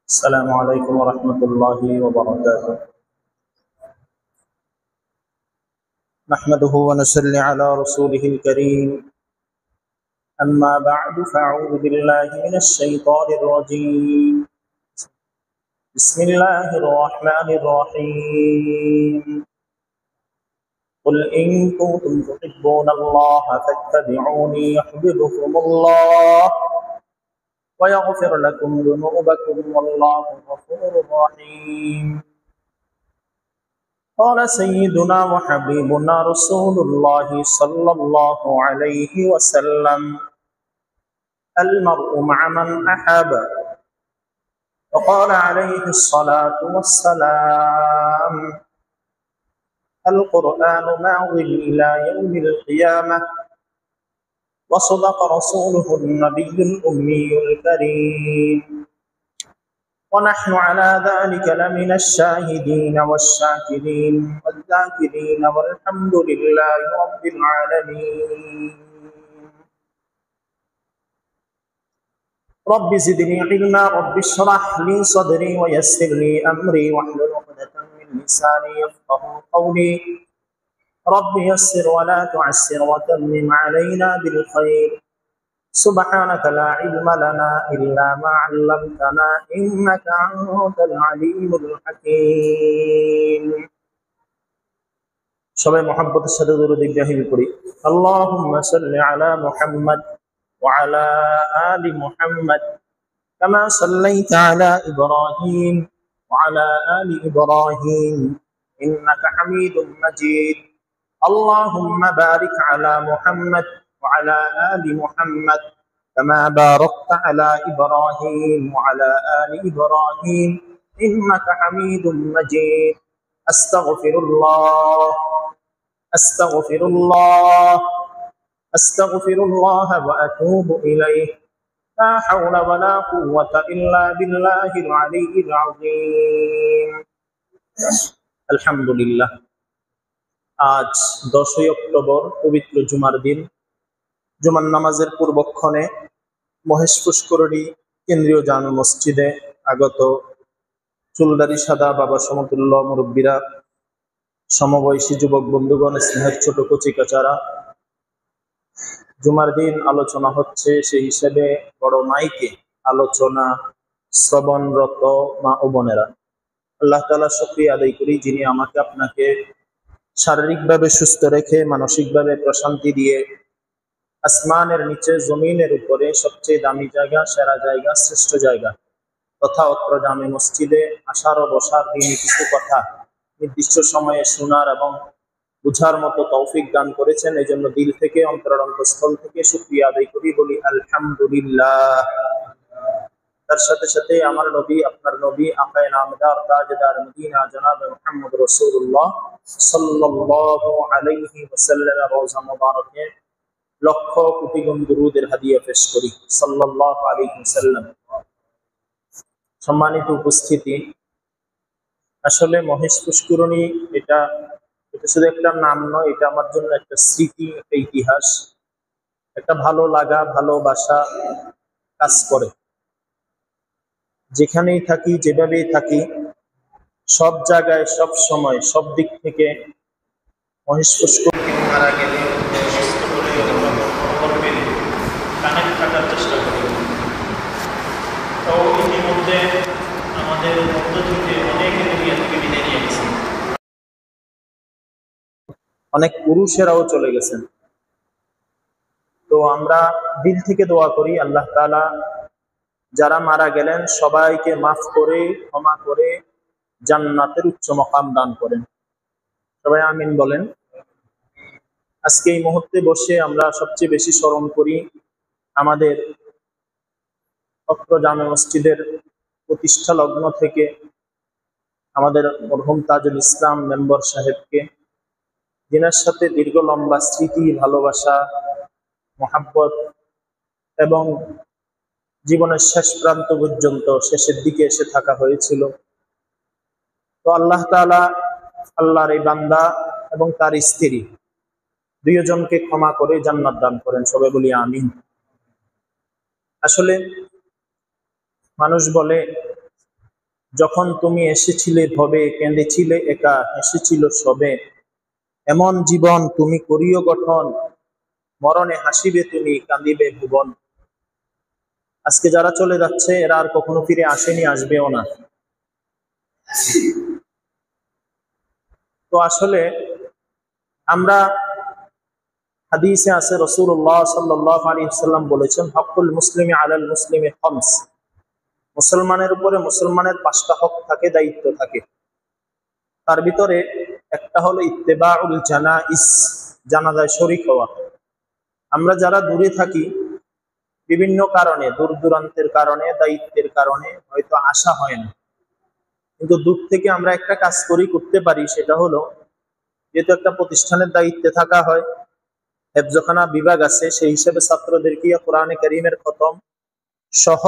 السلام عليكم ورحمة الله وبركاته. نحمده ونصلي على رسوله الكريم. أما بعد فأعوذ بالله من الشيطان الرجيم. بسم الله الرحمن الرحيم. قل إن كنتم تحبون الله فاتبعوني يحببكم الله ويغفر لكم ذنوبكم والله غفور رحيم. قال سيدنا وحبيبنا رسول الله صلى الله عليه وسلم: المرء مع من أحب. وقال عليه الصلاة والسلام: القرآن معظم إلى يوم القيامة. وصدق رسوله النبي الأمي الكريم. ونحن على ذلك لمن الشاهدين والشاكرين والذاكرين والحمد لله رب العالمين. رب زدني علما، رب اشرح لي صدري ويسر لي أمري واحلل عقدة من لساني يفقهوا قولي. رب يسر ولا تعسر وتمم علينا بالخير. سبحانك لا علم لنا إلا ما علمتنا إنك أنت العليم الحكيم. সবাই মুহাব্বতের সাথে দরুদ ইব্রাহিম পড়ি। আল্লাহুম্মা সাল্লি আলা মুহাম্মাদ ওয়া আলা আলি মুহাম্মাদ কামা সাল্লাইতা আলা ইব্রাহিম ওয়া আলা আলি ইব্রাহিম ইন্নাকা হামিদুম মাজিদ। আল্লাহুম্মা বারিক আলা মুহাম্মাদ وعلى آل محمد كما باركت على إبراهيم وعلى آل إبراهيم إنك حميد مجيد. أستغفر الله أستغفر الله أستغفر الله وأتوب إليه. لا حول ولا قوة إلا بالله العلي العظيم. الحمد لله. আজ 10 অক্টোবর পবিত্র জুমার দিন। জুমার নামাজের পূর্বক্ষণে মহেশ পুষ্করণী কেন্দ্রীয় জামে মসজিদে আগত চুলদারি সাদা বাবা সমতুল্য মুরব্বীরা, সমবয়সী যুবক বন্ধুগণ, স্নেহের ছোট কচিকাচারা, জুমার দিন আলোচনা হচ্ছে, সেই হিসেবে বড় মাইকে আলোচনা শ্রবণরত মা ও বোনেরা, আল্লাহ তাআলা শুকরিয়া আদায় করি যিনি আমাকে আপনাকে শারীরিকভাবে সুস্থ রেখে মানসিকভাবে প্রশান্তি দিয়ে আসমানের নিচে জমিনের উপরে সবচেয়ে দামি জায়গা, সেরা জায়গা, শ্রেষ্ঠ জায়গা তথা অত্র জামে মসজিদে আসার ও বসার দিনে কিছু কথা নির্দিষ্ট সময়ে শোনার এবং বুঝার মতো তৌফিক দান করেছেন। এই জন্য দিল থেকে, অন্তরস্থল থেকে শুকরিয়া আদায় করি, বলি আলহামদুলিল্লাহ। তার সাথে সাথে আমার নবী, আপনার নবী, আকায়ে নামদার তাজদার মদিনা জনাব মুহাম্মদ রাসূলুল্লাহ সাল্লাল্লাহু আলাইহি ওয়াসাল্লামের রওজা মুবারকে লক্ষ কোটি গুণ দুরুদের হাদিয়া পেশ করি সাল্লাল্লাহু আলাইহি ওয়াসাল্লাম। সম্মানিত উপস্থিতি, আসলে মহেশ পুষ্করণী এটা শুধু একটা নাম নয়, এটা আমার জন্য একটা স্মৃতি, একটা ইতিহাস, একটা ভালো লাগা, ভালোবাসা কাজ করে। যেখানেই থাকি, যেভাবেই থাকি, সব জায়গায়, সব সময়, সব দিক থেকে মহেশ পুষ্করণী মারা গেলে কানেক্ট থাকার চেষ্টা করি। তো ইতিমধ্যে আমাদের মধ্য থেকে অনেকে দুনিয়া থেকে বিদায় নিয়ে গেছেন, অনেক পুরুষেরাও চলে গেছেন। তো আমরা দিল থেকে দোয়া করি আল্লাহ তাআলা যারা মারা গেলেন সবাইকে মাফ করে, ক্ষমা করে জান্নাতের উচ্চ মাকাম দান করেন। সবাই আমিন বলেন। আজকে এই মুহূর্তে বসে আমরা সবচেয়ে বেশি স্মরণ করি আমাদের অত্র জামে মসজিদের প্রতিষ্ঠা লগ্ন থেকে আমাদের মরহুম তাজুল ইসলাম মেম্বার সাহেবকে, যিনার সাথে দীর্ঘ লম্বা স্মৃতি, ভালোবাসা, মহাব্বত এবং জীবনের শেষ প্রান্ত পর্যন্ত শেষের দিকে এসে থাকা হয়েছিল। তো আল্লাহ তাআলা আল্লাহর এই বান্দা এবং তার স্ত্রী দুইজনকে ক্ষমা করে জান্নাত দান করেন। সবাই বলি আমিন। আসলে মানুষ বলে, যখন তুমি এসেছিলে ভবে, কেঁদেছিলে একা, এসেছিল সবে, এমন জীবন তুমি করিও গঠন, মরণে হাসিবে তুমি, কাঁদিবে ভুবন। আজকে যারা চলে যাচ্ছে এরা আর কখনো ফিরে আসেনি, আসবেও না। তো আসলে আমরা, হাদিসে আছে রাসূলুল্লাহ সাল্লাল্লাহু আলাইহি ওয়াসাল্লাম বলেছেন, হকুল মুসলিমি আলাল মুসলিমি খামস, মুসলমানের উপরে মুসলমানের 5টা হক থাকে, দায়িত্ব থাকে। তার ভিতরে একটা হলো ইত্তেবাউল জানাইস, জানাজায় শরীক হওয়া। আমরা যারা দূরে থাকি, বিভিন্ন কারণে, দূর দূরান্তের কারণে, দায়িত্বের কারণে হয়তো আসা হয় না, কিন্তু দূর থেকে আমরা একটা কাজ করতে পারি। সেটা হলো, যেহেতু একটা প্রতিষ্ঠানের দায়িত্বে থাকা হয়, হেফজখানা বিভাগ আছে, সেই হিসেবে ছাত্রদেরকে কোরআনে কারীমের খতম সহ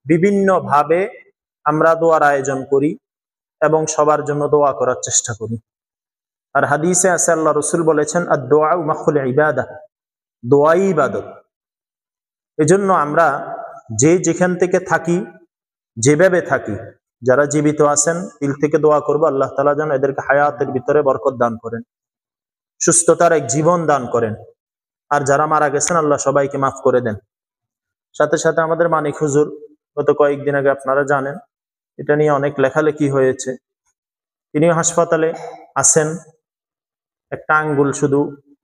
বিভিন্ন ভাবে আমরা দোয়ার আয়োজন করি এবং সবার জন্য দোয়া করার চেষ্টা করি। আর হাদিসে আছে, আল্লাহ রাসূল বলেছেন, আদ-দুআউ মাখুল ইবাদাহ, দোয়াই ইবাদত। এজন্য আমরা যেখান থেকে থাকি, যেভাবে থাকি, যারা জীবিত আছেন দিল থেকে দোয়া করব, আল্লাহ তাআলা যেন এদেরকে হায়াতের ভিতরে বরকত দান করেন, সুস্থতার এক জীবন দান করেন। আর যারা মারা গেছেন, আল্লাহ সবাইকে মাফ করে দেন। সাথে সাথে আমাদের মানিক হুজুর গত কয়েকদিন আগে, আপনারা জানেন, এটা নিয়ে অনেক লেখালেখি হয়েছে, তিনি হাসপাতালে আছেন, একটা আঙ্গুল শুধু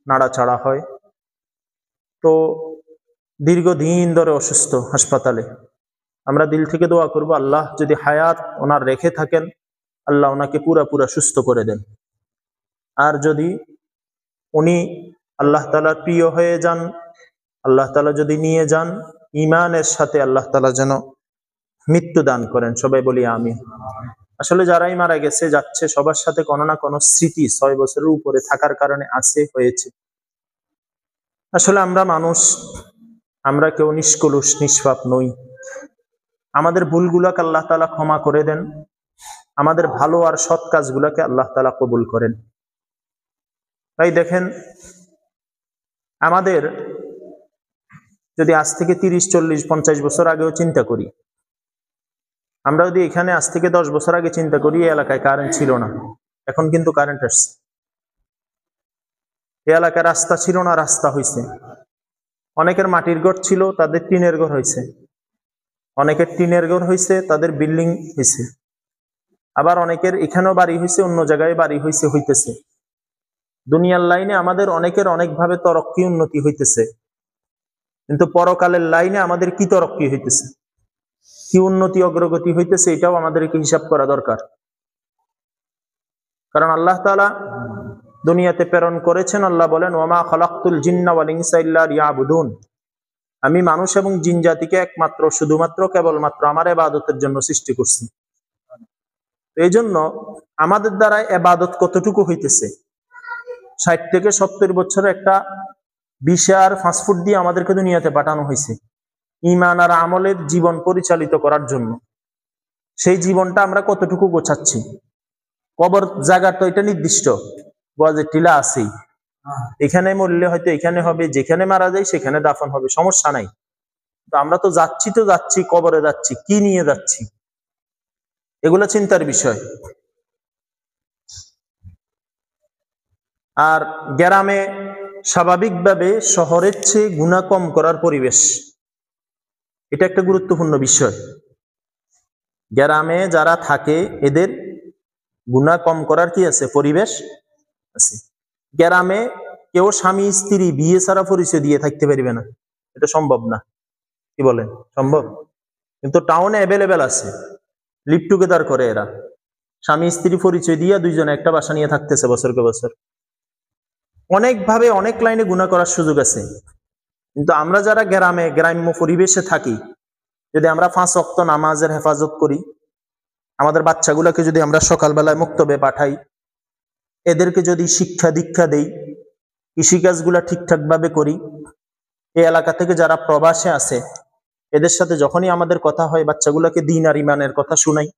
নাড়াচাড়া হয়। তো দীর্ঘদিন ধরে অসুস্থ হাসপাতালে। আমরা দিল থেকে দোয়া করব, আল্লাহ যদি হায়াত ওনার রেখে থাকেন, আল্লাহ ওনাকে পুরা সুস্থ করে দেন। আর যদি উনি আল্লাহ তাআলার প্রিয় হয়ে যান, আল্লাহ তাআলা যদি নিয়ে যান, ঈমানের সাথে আল্লাহ তাআলা যেন মৃত্যু দান করেন। সবাই বলি আমিন। আসলে যারাই মারা গেছে, যাচ্ছে, সবার সাথে কোনো না কোনো স্মৃতি 6 বছরের উপরে থাকার কারণে হয়েছে। আসলে আমরা মানুষ, আমরা কেউ নিষ্কলুষ নিষ্পাপ নই। আমাদের ভুলগুলোকে আল্লাহ তাআলা ক্ষমা করে দেন, আমাদের ভালো আর সৎ কাজগুলোকে আল্লাহ তাআলা কবুল করেন। তাই দেখেন, আমাদের যদি আজ থেকে 30, 40, 50 বছর আগেও চিন্তা করি, আমরা যদি এখানে আজ থেকে 10 বছর আগে চিন্তা করি, এই এলাকায় কারেন্ট ছিল না, এখন কিন্তু কারেন্ট আসছে। এই এলাকায় রাস্তা ছিল না, রাস্তা হয়েছে। অনেকের মাটির ঘর ছিল, তাদের টিনের ঘর হয়েছে। অনেকের টিনের ঘর হয়েছে, তাদের বিল্ডিং হয়েছে। আবার অনেকের এখানেও বাড়ি হয়েছে, অন্য জায়গায় বাড়ি হইতেছে। দুনিয়ার লাইনে আমাদের অনেকের অনেকভাবে তরক্কি, উন্নতি হইতেছে, কিন্তু পরকালের লাইনে আমাদের কি তরক্কি হইতেছে, কি উন্নতি অগ্রগতি হইতেছে, এটাও আমাদেরকে হিসাব করা দরকার। কারণ আল্লাহ তাআলা দুনিয়াতে প্রেরণ করেছেন, আল্লাহ বলেন, ওয়ামা খালাকতুল জিন্না ওয়াল ইনসা ইল্লা লিয়াবুদুন, আমি মানুষ এবং জিন জাতিকে একমাত্র, শুধুমাত্র, কেবলমাত্র আমার ইবাদতের জন্য সৃষ্টি করছি। এই জন্য আমাদের দ্বারা ইবাদত কতটুকু হইতেছে, 60 থেকে 70 বছরের একটা বিশাল ফাস্টফুড দিয়ে আমাদেরকে দুনিয়াতে পাঠানো হয়েছে ঈমান আর আমলের জীবন পরিচালিত করার জন্য। সেই জীবনটা আমরা কতটুকু গোছাচ্ছি? কবর জায়গা তো এটা নির্দিষ্ট, গজের টিলা আছেই, এখানে মরলে হয়তো এখানে হবে, যেখানে মারা যায় সেখানে দাফন হবে, সমস্যা নাই। তো আমরা তো যাচ্ছি, কবরে যাচ্ছি, কি নিয়ে যাচ্ছি, এগুলো চিন্তার বিষয়। আর গ্রামে স্বাভাবিকভাবে শহরের চেয়ে গুনাহ কম করার পরিবেশ, এটা একটা গুরুত্বপূর্ণ বিষয়। গ্রামে যারা থাকে এদের গুনাহ কম করার কি আছে, পরিবেশ আছে। গ্রামে কেউ স্বামী স্ত্রী বিয়ে ছাড়া পরিচয় দিয়ে থাকতে পারবে না, এটা সম্ভব না। কি বলেন, সম্ভব? কিন্তু টাউনে অ্যাভেলেবেল আছে, লিভ টুগেদার করে এরা, স্বামী স্ত্রী পরিচয় দিয়ে দুইজনে একটা বাসা নিয়ে থাকতেছে বছরকে বছর। অনেকভাবে অনেক লাইনে গুনাহ করার সুযোগ আছে। কিন্তু আমরা যারা গ্রামে, গ্রাম্য পরিবেশে থাকি, যদি আমরা 5 ওয়াক্ত নামাজের হেফাজত করি, আমাদের বাচ্চাগুলোকে যদি আমরা সকালবেলায় মুক্তবে পাঠাই, এদেরকে যদি শিক্ষা দীক্ষা দেই, কৃষিকাজগুলা ঠিকঠাক ভাবে করি, এই এলাকা থেকে যারা প্রবাসে আছে এদের সাথে যখনই আমাদের কথা হয়, বাচ্চাগুলোকে দ্বীন আর ঈমানের কথা শুনাই,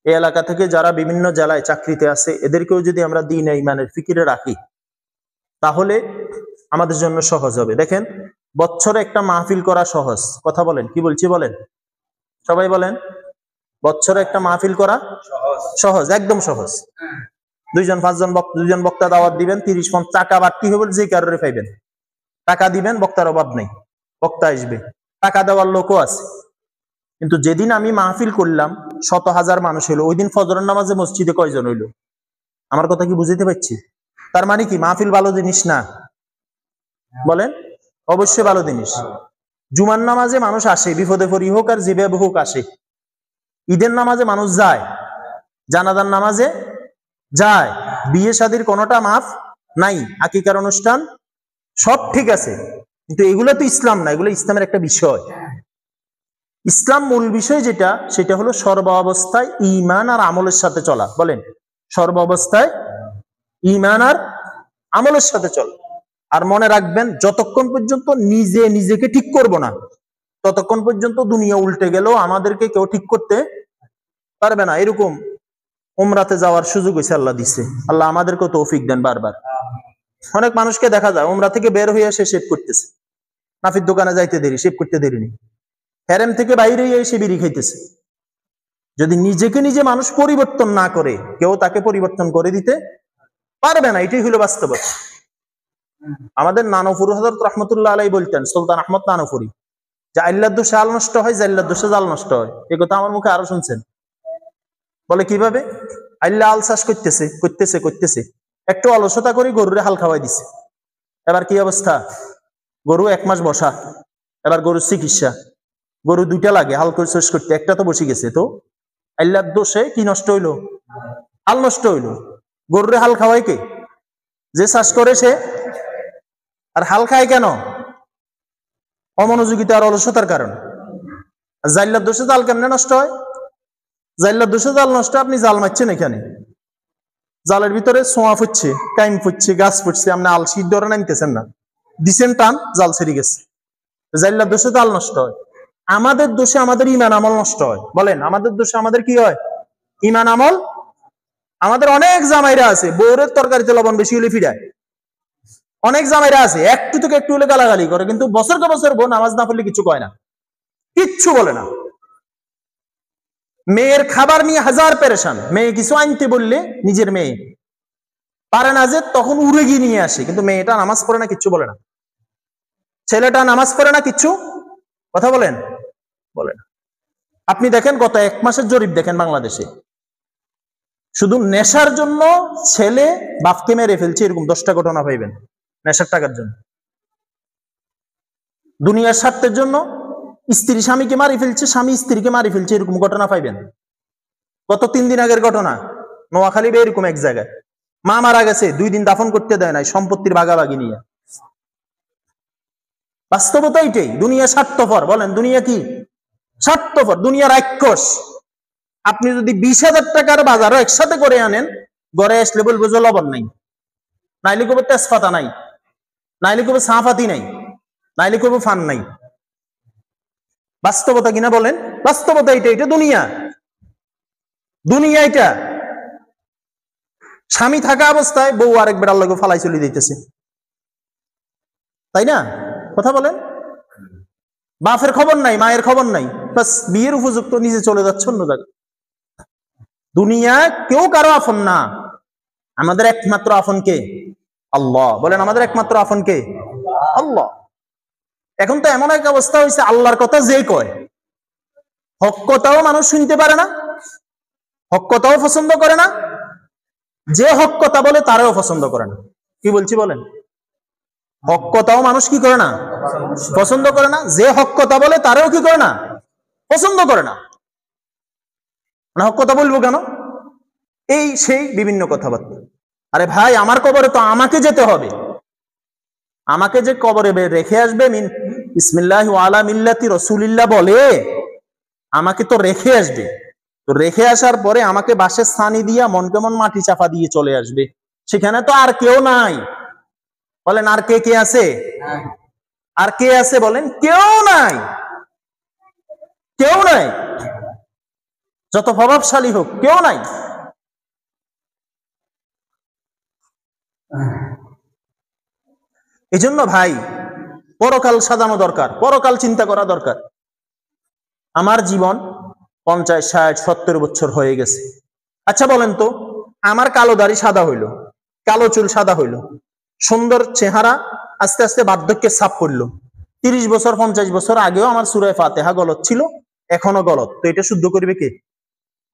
এই এলাকা থেকে যারা বিভিন্ন জেলায় চাকরিতে আছে এদেরকেও যদি আমরা দ্বীন আর ঈমানের ফিকিরে রাখি, তাহলে আমাদের জন্য সহজ হবে। দেখেন, বছরে একটা মাহফিল করা সহজ, কথা বলেন, কি বলছি বলেন, সবাই বলেন, বছরে একটা মাহফিল করা সহজ, একদম সহজ। 2-5জন বক্তা দাওয়াত দিবেন, 30-50 টাকা বাড়তি হবে, যে কারোরে পাইবেন, টাকা দিবেন, বক্তার অভাব নেই, বক্তা আসবে, টাকা দেওয়ার লোকও আছে। কিন্তু যেদিন আমি মাহফিল করলাম, 100,000 মানুষ হইলো, ওই দিন ফজরের নামাজে মসজিদে কয়জন হইলো? আমার কথা কি বুঝতে পারছি? তার মানে কি মাহফিল ভালো জিনিস না? বলেন, অবশ্যই ভালো জিনিস। জুমার নামাজে মানুষ আসে, বিপদে পড়ি হোক আর যেভাবে হোক আসে। ঈদের নামাজে মানুষ যায়, জানাজার নামাজে যায়, বিয়ে শাদীর কোনোটা মাফ নাই, আকিকার অনুষ্ঠান সব ঠিক আছে। কিন্তু এগুলো তো ইসলাম না, এগুলো ইসলামের একটা বিষয়। ইসলাম মূল বিষয় যেটা, সেটা হলো সর্ব অবস্থায় ঈমান আর আমলের সাথে চলা। বলেন, সর্ব অবস্থায় ঈমান আর আমলের সাথে চলা। আর মনে রাখবেন, যতক্ষণ পর্যন্ত নিজে নিজেকে ঠিক করব না, ততক্ষণ পর্যন্ত দুনিয়া উল্টে গেলেও আমাদেরকে কেউ ঠিক করতে পারবে না। এরকম উমরাতে যাওয়ার সুযোগ হয়েছে, আল্লাহ দিচ্ছে, আল্লাহ আমাদেরকে তৌফিক দেন। বারবার অনেক মানুষকে দেখা যায় উমরা থেকে বের হয়ে এসে শেভ করতেছে, নাফির দোকানে যাইতে দেরি, শেভ করতে দেরি নেই, হেরেম থেকে বাইরে এসে বিড়ি খাইতেছে। যদি নিজেকে নিজে মানুষ পরিবর্তন না করে, কেউ তাকে পরিবর্তন করে দিতে পারবে না। এটাই হলো বাস্তবতা। আমাদের নানুপুর হযরত রাহমাতুল্লাহ আলাইহি বলতেন, সুলতান আহমদ নানুপুরি, যে আল্লাহর দোষে আল নষ্ট হয়, জাল্লার দোষে জাল নষ্ট হয়। এই কথা আমার মুখে আরো শুনছেন। বলে কিভাবে? আল্লাহ আল চাষ করতেছে, একটু অলসতা করে গরুরে হাল খাওয়াই দিছে। এবার কি অবস্থা? গরু 1 মাস বসা, এবার গরুর চিকিৎসা, গরু 2টা লাগে হাল করে শেষ করতে, একটা তো বসে গেছে। তো আল্লাহর দোষে কি নষ্ট হইলো? হাল নষ্ট হইলো। গরুরে হাল খাওয়াই কে? যে চাষ করে সে। আর হাল খায় কেন? অমনোযোগিতা আর অলসতার কারণ। জাল্লার দোষে জাল কেমনে নষ্ট হয়? জাল্লার দোষে জাল নষ্ট, আপনি জাল মারছেন, এখানে জালের ভিতরে ছোঁয়া ফুটছে, কাইম ফুটছে, গাছ ফুটছে, আপনি আলসির ধরে নামতেছেন না, দিছেন টান, জাল ছেড়ে গেছে। জাল্লার দোষে জাল নষ্ট হয়। আমাদের দোষে আমাদের ঈমান আমল নষ্ট হয়। বলেন, আমাদের দোষে আমাদের কি হয়? ঈমান আমল। আমাদের অনেক জামাইরা আছে, বউরের তরকারিতে লবণ বেশি হলে ফিরায়। অনেক জামাইরা আছে, একটু থেকে একটু হলে গালাগালি করে, কিন্তু বছরকে বছর বউ নামাজ না পড়লে কিছু কয় না, কিচ্ছু বলে না। মেয়ের খাবার নিয়ে হাজার পেরেশান, মেয়ে কিছু আনতে বললে নিজের মেয়ে পারে না, যে তখন উড়ে গিয়ে নিয়ে আসে, কিন্তু মেয়েটা নামাজ পড়ে না, কিচ্ছু বলে না। ছেলেটা নামাজ পড়ে না, কিচ্ছু কথা বলেন বলে না। আপনি দেখেন, গত 1 মাসের জরিপ দেখেন, বাংলাদেশে শুধু নেশার জন্য ছেলে বাপকে মেরে ফেলছে, এরকম 10টা ঘটনা পাইবেন। নেশার টাকার জন্য, দুনিয়ার স্বার্থের জন্য স্ত্রী স্বামীকে মারি ফেলছে, স্বামী স্ত্রীকে মারি ফেলছে, এরকম ঘটনা পাইবেন। গত 3 দিন আগের ঘটনা, নোয়াখালী এরকম এক জায়গায় মা মারা গেছে, 2 দিন দাফন করতে দেয় নাই, সম্পত্তির ভাগাভাগি নিয়ে। বাস্তবতা এটাই। দুনিয়া স্বার্থপর। বলেন, দুনিয়া কি স্বার্থপর? দুনিয়া রাক্ষস। আপনি যদি 20,000 টাকার বাজারও একসাথে করে আনেন, ঘরে আসলে বলবো যে লবণ নাই, নাইলে করবো তেজপাতা নাই, নাইলে করবো সাহাফাতি নাই, নাইলে করবো ফান নাই। বাস্তবতা কিনা বলেন? বাস্তবতা এটা। এটা দুনিয়া, দুনিয়া এটা। স্বামী থাকা অবস্থায় বউ আরেক বেড়ার লোক ফালাই চলে দিতেছে, তাই না? কথা বলেন। বাপের খবর নাই, মায়ের খবর নাই, বাস বিয়ের উপযুক্ত নিজে চলে যাচ্ছে অন্য জায়গায়। দুনিয়া কেউ কারো আপন না, আমাদের একমাত্র আপন কে? আল্লাহ। বলেন, আমাদের একমাত্র আপন কে? আল্লাহ। এখন তো এমন এক অবস্থা হয়েছে, আল্লাহর কথা যে কয়, হক কথাও মানুষ শুনতে পারে না, হক কথাও পছন্দ করে না, যে হক কথা বলে তারাও পছন্দ করে না। কি বলছি বলেন? হক কথাও মানুষ কি করে না? পছন্দ করে না। যে হক কথা বলে তারাও কি করে না? পছন্দ করে না। মানে হক কথা বলবো কেন? এই সেই বিভিন্ন কথাবার্তা। আরে ভাই, আমার কবরে তো আমাকে যেতে হবে, আমাকে যে কবরে রেখে আসবে, বিসমিল্লাহি ওয়া আলা মিল্লাতি রাসূলিল্লাহ বলে আমাকে তো রেখে আসবে। তো রেখে আসার পরে আমাকে বাসের ছানি দিয়া মন কেমন মাটি চাপা দিয়ে চলে আসবে, সেখানে তো আর কেউ নাই। বলেন, আর কে কে আছে? আর কে আছে বলেন? কেউ নাই, কেউ নাই। যত প্রভাবশালী হোক, কেউ নাই। এজন্য ভাই, পরকাল সাজানো দরকার, পরকাল চিন্তা করা দরকার। আমার জীবন 50, 60, 70 বছর হয়ে গেছে। আচ্ছা বলেন তো, আমার কালো দাড়ি সাদা হইলো, কালো চুল সাদা হইলো, সুন্দর চেহারা আস্তে আস্তে বার্ধক্যের ছাপ পড়লো। 30 বছর 50 বছর আগেও আমার সূরা ফাতিহা গলত ছিল, এখনো গলত। তো এটা শুদ্ধ করবে কে?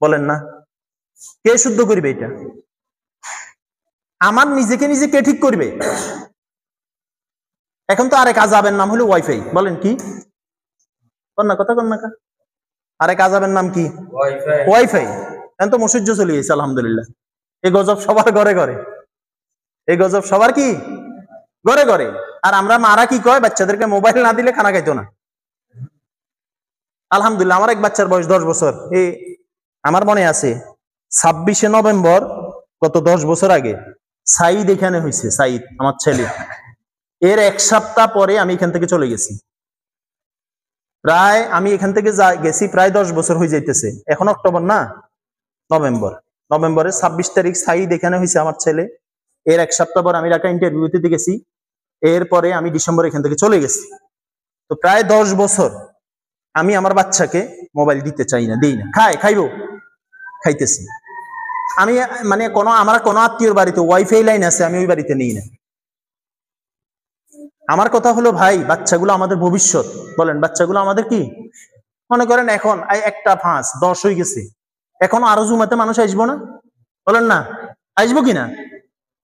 বলেন না, কে শুদ্ধ করবে এটা? আমার নিজেকে নিজে কে ঠিক করবে? এখন তো আরেক আযাবের নাম হলো ওয়াইফাই। বলেন কি? কন্যা কথা কন্যা কা আরেক আযাবের নাম কি? ওয়াইফাই। এখন তো মুসুজ্জ চলে গেছে আলহামদুলিল্লাহ। এই গজব সবার ঘরে ঘরে, এই গজব সবার কি ঘরে ঘরে। আর আমরা মারা কি কয়, বাচ্চাদেরকে মোবাইল না দিলে খানা খাইতো না। আলহামদুলিল্লাহ, আমার এক বাচ্চার বয়স 10 বছর। এই আমার মনে আছে 26শে নভেম্বর গত 10 বছর আগে সাইদ এখানে হয়েছে। সাইদ আমার ছেলে, এর 1 সপ্তাহ পরে আমি এখান থেকে চলে গেছি। প্রায় আমি এখান থেকে গেছি প্রায় 10 বছর হয়ে যাইতেছে। এখন অক্টোবর না, নভেম্বরের 26 তারিখ সাইদ এখানে হয়েছে আমার ছেলে। এর 1 সপ্তাহ পর আমি ঢাকা ইন্টারভিউ দিতে গেছি। এরপরে আমি ডিসেম্বর এখান থেকে চলে গেছি। তো প্রায় 10 বছর আমি আমার বাচ্চাকে মোবাইল দিতে চাই না, দিই না। খাইবো, খাইতেছি আমি। মানে আমার কোনো আত্মীয়র বাড়িতে ওয়াইফাই লাইন আছে, আমি ওই বাড়িতে নেই না। আমার কথা হলো ভাই, বাচ্চাগুলো আমাদের ভবিষ্যৎ। বলেন, বাচ্চাগুলো আমাদের কি? মনে করেন এখন 1টা 5, 10 হয়ে গেছে, এখন আরো জুমাতে মানুষ আসবো না? বলেন না, আসবো কিনা?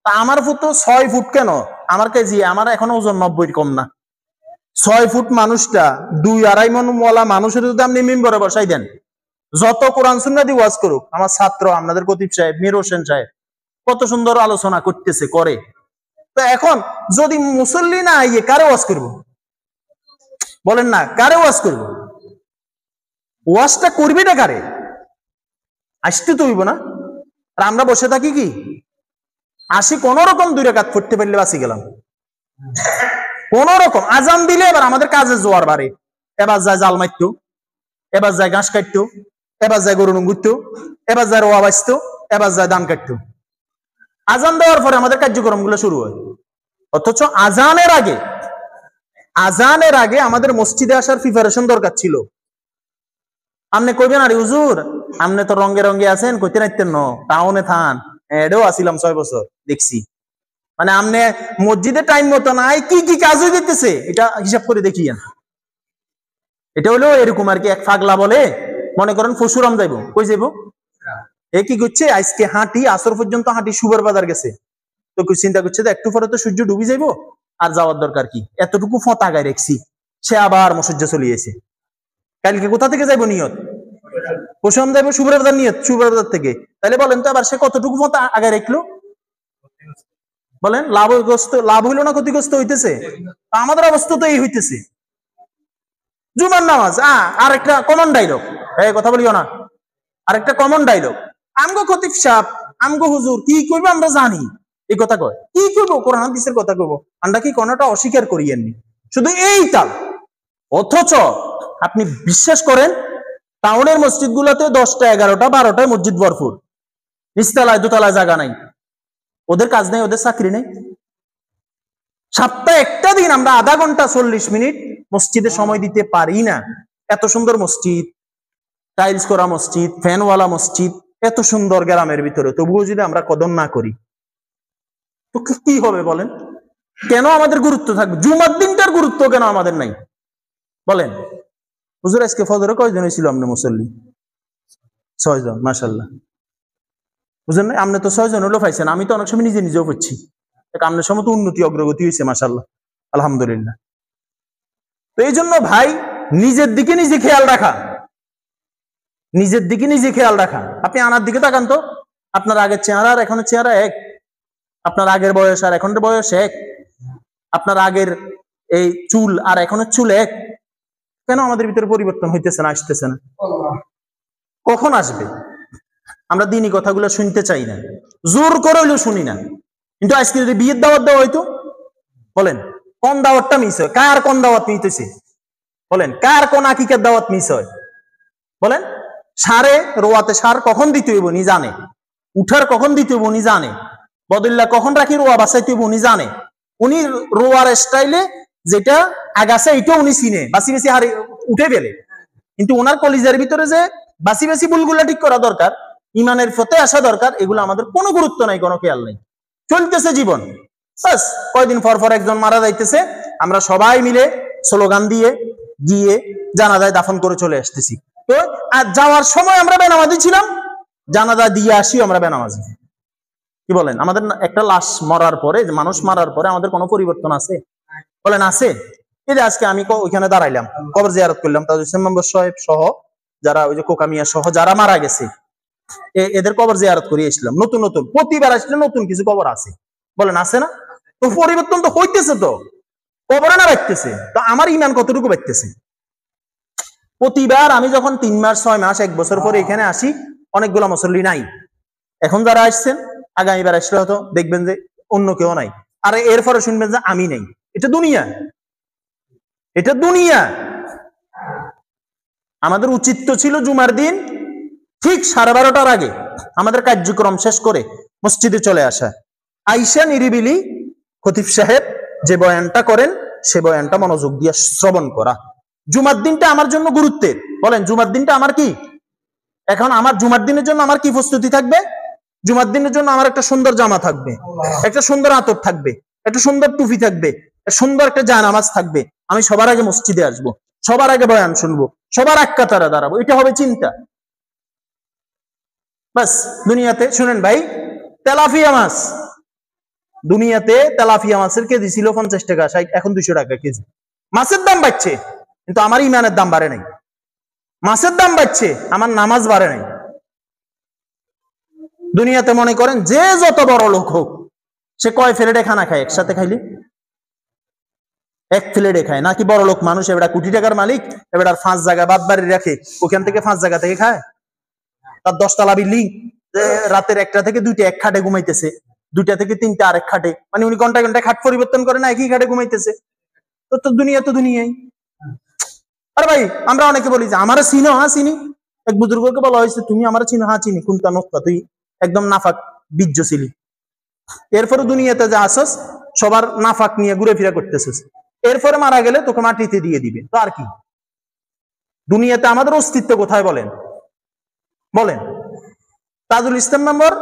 তা আমার ফুট তো 6 ফুট কেন? আমার কেজি, আমার এখন ওজন 90 কম না। 6 ফুট মানুষটা 2-2.5 মন ওয়ালা মানুষের যদি আপনি মেম্বারে বসাই দেন, যত কোরআন সুন্নাহ দিয়ে ওয়াজ করুক, আমার ছাত্র আপনাদের খতিব সাহেব মীর হোসেন সাহেব কত সুন্দর আলোচনা করতেছে করে। তো এখন যদি মুসল্লি না আইয়ে কারে ওয়াজ করব? বলেন না, কারে ওয়াজ করব? ওয়াজটা করবি না কারে? আসতে তো হইব না। আর আমরা বসে থাকি কি, আসি কোন রকম 2 রাকাত পড়তে পারলে বাঁচি গেলাম। কোন রকম আজান দিলে এবার আমাদের কাজে জোয়ার বাড়ে। এবার যায় জাল মারতো, এবার যায় ঘাস কাটতো, এবার যায় গরু নুঙ্গুতো, এবার যায় রোয়া বাঁচতো, এবার যায় ধান কাটতো। আজান দেওয়ার পরে আমাদের কার্যক্রম গুলো শুরু হয়। অথচ আজানের আগে আমাদের মসজিদে আসার প্রিপারেশন দরকার ছিল। আপনি কইবেন, আরে হুজুর আপনি তো রঙে রঙে আছেন, কইতে নাইতেন না, টাউনে থান। এটাও আসিলাম 6 বছর, দেখছি। মানে আপনি মসজিদে টাইম মতো নাই, কি কি কাজ হয়ে যেতেছে এটা হিসাব করে দেখিয়েন। এটা হলো এরকম আর কি। এক পাগলা বলে, মনে করেন পরশুরাম যাইবো, কই যাইবো? এ কি করছে, আজকে হাঁটি, আসর পর্যন্ত হাঁটি, সুবার বাজার গেছে। তো চিন্তা করছে যে একটু পরে তো সূর্য ডুবি যাইবো, আর যাওয়ার দরকার কি, এতটুকু ফোঁতা আগায় রেখছি। সে আবার মসজিদে চলে এসে, কালকে কোথা থেকে যাইবো নিয়ত? পরশুরাম যাইবো সুবার বাজার নিয়ত, সুবার বাজার থেকে। তাহলে বলেন তো আবার সে কতটুকু ফোঁতা আগায় রাখলো? বলেন, লাভ হইলো না ক্ষতিগ্রস্ত হইতেছে? আমাদের অবস্থা তো এই হইতেছে। জুমার নামাজ আরেকটা কমন ডায়লগ, কথা বলিও না, আরেকটা কমন ডায়লগ, আমগো খতিব সাহেব, আমগো হুজুর কি করবো আমরা জানি, এই কথা কয়। কি করবো, কোরআন হাদিসের কথা কইবো, আমরা কি কোনটা অস্বীকার করিয়েননি, শুধু এই তাল। অথচ আপনি বিশ্বাস করেন, টাউনের মসজিদ গুলোতে 10টা 11টা 12টায় মসজিদ ভরপুর, নিচতলায় দোতলায় জায়গা নাই। ওদের কাজ নেই, ওদের চাকরি নেই। সপ্তাহে একটা দিন আমরা আধা ঘন্টা 40 মিনিট মসজিদে সময় দিতে পারি না। এত সুন্দর মসজিদ, টাইলস করা মসজিদ, ফ্যানওয়ালা মসজিদ, এত সুন্দর গ্রামের ভিতরে, তবুও যদি আমরা কদর না করি তো কি হবে বলেন? কেন আমাদের গুরুত্ব থাকবে? জুমার দিনটার গুরুত্ব কেন আমাদের নাই বলেন? হুজুর আজকে ফজরে কয়জন হয়েছিল আপনি মুসল্লি? 6 জন, মাশাআল্লাহ। বুঝলেন না, আপনি তো 6 জন হলো পাইছেন, আমি তো অনেক সময় নিজে নিজেও পাচ্ছি। আপনার সময় তো উন্নতি অগ্রগতি হয়েছে, মাশাআল্লাহ, আলহামদুলিল্লাহ। তো এই জন্য ভাই, নিজের দিকে নিজে খেয়াল রাখা, নিজের দিকে নিজে খেয়াল রাখা। আপনি আনার দিকে তাকান তো, আপনার আগের চেহারা আর এখনের চেহারা এক? আপনার আগের বয়স আর এখনের বয়স এক? আপনার আগের এই চুল আর এখনের চুল এক? কেন আমাদের ভিতরে পরিবর্তন হইতেছে না, আসতেছে না? কখন আসবে? আমরা দিনই কথাগুলো শুনতে চাই না, জোর করে হইলেও শুনি না। কিন্তু আজকে যদি বিয়ের দাওয়াত দেওয়া হইতো, বলেন কোন দাওয়াতটা মিস হয়? কার কোন দাওয়াত মিস হইছে? বলেন, কার কোন আকিকার দাওয়াত মিস হয়? বলেন, সারে রোয়াতে সার কখন দিতে হইব উনি জানে, উঠার কখন দিতে হইব উনি জানে, বদল্লা কখন রাখি রোয়া বাসাইতে হইব উনি জানে। উনি রোয়ার স্টাইলে যেটা আগাছে এটা উনি চিনে, বাসি বাসি হারি উঠে গেলে। কিন্তু ওনার কলিজার ভিতরে যে বাসি বাসি ভুলগুলা ঠিক করা দরকার, ইমানের পথে আসা দরকার। এগুলো আমাদের কোনো গুরুত্ব নাই, কোনো খেয়াল নেই, চলতেছে জীবন। বাস কয়দিন পর পর একজন মারা যাইতেছে, আমরা সবাই মিলে স্লোগান দিয়ে গিয়ে জানাজায় দাফন করে চলে আসতেছি। তো আর যাওয়ার সময় আমরা বেনামাজি ছিলাম, জানাজা দিয়ে আসিও আমরা বেনামাজি। কি বলেন? আমাদের একটা লাশ মরার পরে, মানুষ মারার পরে আমাদের কোনো পরিবর্তন আছে? বলেন আছে? এই যে আজকে আমি ওইখানে দাঁড়াইলাম, কবর জিয়ারত করলাম, তাজুল ইসলাম মেম্বার সাহেব সহ যারা, ওই যে কোকামিয়া সহ যারা মারা গেছে, এদের কবর জিয়ারত করে এসলাম। নতুন নতুন প্রতিবার আসলে নতুন কিছু কবর আছে, বলেন আছে না? তো পরিবর্তন তো হইতেছে, তো কবর না বাড়তেছে, তো আমার ইমান কতটুকু বাড়তেছে? প্রতিবার আমি যখন 3 মাস 6 মাস 1 বছর পরে এখানে আসি, অনেকগুলো মুসল্লি নাই। এখন যারা আসছেন, আগামীবার আসলে হয়তো দেখবেন যে অন্য কেউ নাই, আর এরপরে শুনবেন যে আমি নেই। এটা দুনিয়া, এটা দুনিয়া। আমাদের উচিত তো ছিল জুমার দিন ঠিক 12:30টার আগে আমাদের কার্যক্রম শেষ করে মসজিদে চলে আসা, আইসা নিরিবিলি খতিব সাহেব যে বয়ানটা করেন সে বয়ানটা মনোযোগ দিয়ে শ্রবণ করা। জুমার দিনটা আমার জন্য গুরুত্বের। বলেন জুমার দিনটা আমার কি? এখন আমার জুমার দিনের জন্য আমার কি প্রস্তুতি থাকবে? জুমার দিনের জন্য আমার একটা সুন্দর জামা থাকবে, একটা সুন্দর আতর থাকবে, একটা সুন্দর টুপি থাকবে, সুন্দর একটা জানামাজ থাকবে। আমি সবার আগে মসজিদে আসবো, সবার আগে বয়ান শুনবো, সবার এক কাতারে দাঁড়াবো। এটা হবে চিন্তা। বাস দুনিয়াতে শুনেন ভাই, তেলাপিয়া মাছ, দুনিয়াতে তেলাপিয়া মাছের কেজি ছিল 50 টাকা, এখন 200 টাকা কেজি। মাছের দাম বাড়ছে, কিন্তু আমার ইমানের দাম বাড়ে নাই। মাছের দাম বাড়ছে, আমার নামাজ বাড়ে নাই। দুনিয়াতে মনে করেন যে যত বড় লোক হোক, সে কয় প্লেটে খানা খায় একসাথে? খাইলে 1 প্লেটে খায়। নাকি বড় লোক মানুষ, এবার কোটি টাকার মালিক, এবার 5 জায়গা বাদ বাড়ি রাখে, ওখান থেকে 5 জায়গা থেকে খায়। তার 10 তলা বিল্ডিং, রাতের 1টা থেকে 2টা এক খাটে ঘুমাইতেছে, 2টা থেকে 3টা আরেক খাটে, মানে উনি ঘন্টা ঘন্টা খাট পরিবর্তন করে না, একই খাটে ঘুমাইতেছে। তো দুনিয়া তো দুনিয়াই। আর ভাই আমরা অনেকে বলি যে আমার চিনো? হ্যাঁ চিনি। এক বুজুর্গকে বলা হয়েছে তুমি আমার চিনো? হ্যাঁ চিনি। কোনটা নোক্তা? তুই একদম নাফাক বীর্য ছিলি, এরপরে দুনিয়াতে যা আসস সবার নাফাক নিয়ে ঘুরে ফিরা করতেছিস, এরপরে মারা গেলে তোকে মাটিতে দিয়ে দিবে। তো আর কি? দুনিয়াতে আমাদের অস্তিত্ব কোথায় বলেন? বলেন। তাজুল ইসলাম মেম্বার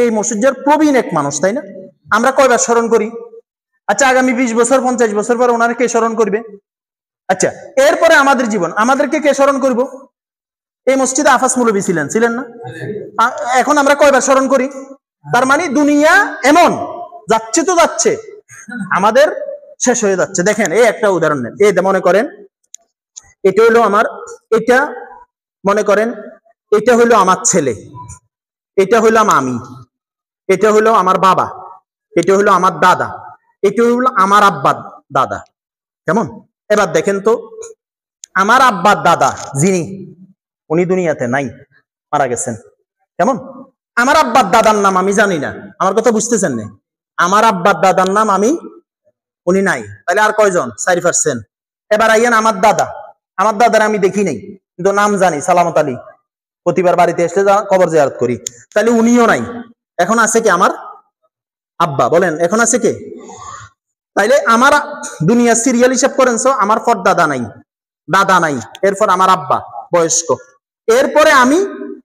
এই মসজিদের প্রবীণ এক মানুষ, তাই না? আমরা কয়বার স্মরণ করি? আচ্ছা আগামী 20 বছর 50 বছর পর ওনারা কে স্মরণ করবে? আচ্ছা এরপরে আমাদের জীবন, আমাদেরকে কে স্মরণ করব? এই মসজিদে আফাস মৌলবী ছিলেন না? এখন আমরা কয়বার স্মরণ করি? তার মানে দুনিয়া এমন যাচ্ছে, তো যাচ্ছে, আমাদের শেষ হয়ে যাচ্ছে। দেখেন এই একটা উদাহরণ নেন। এই মনে করেন এটা হলো আমার, এটা মনে করেন এটা হলো আমার ছেলে, এটা হইলাম আমি, এটা হলো আমার বাবা, এটা হলো আমার দাদা, এটা হলো আমার আব্বার দাদা। কেমন? এবার দেখেন তো, আমার আব্বার দাদা যিনি, উনি দুনিয়াতে নাই, মারা গেছেন। কেমন? আমার আব্বার দাদার নাম আমি জানি না। আমার কথা বুঝতেছেন না? আমার আব্বার দাদার নাম আমি, উনি নাই, তাহলে আর কয়জন? 4%। এবার আইয়েন আমার দাদা, আমার দাদার আমি দেখি নাই, কিন্তু নাম জানি, সালামত আলী। প্রতিবার বাড়িতে এসে কবর জিয়ারত করি, তাহলে উনিও নাই। এখন আছে কি? আমার আব্বা। বলেন এখন আছে কে? তাইলে আমার দুনিয়া সিরিয়াল হিসাব করেন, আমার পর দাদা নাই, দাদা নাই, এরপর আমার আব্বা বয়স্ক, এরপরে আমি,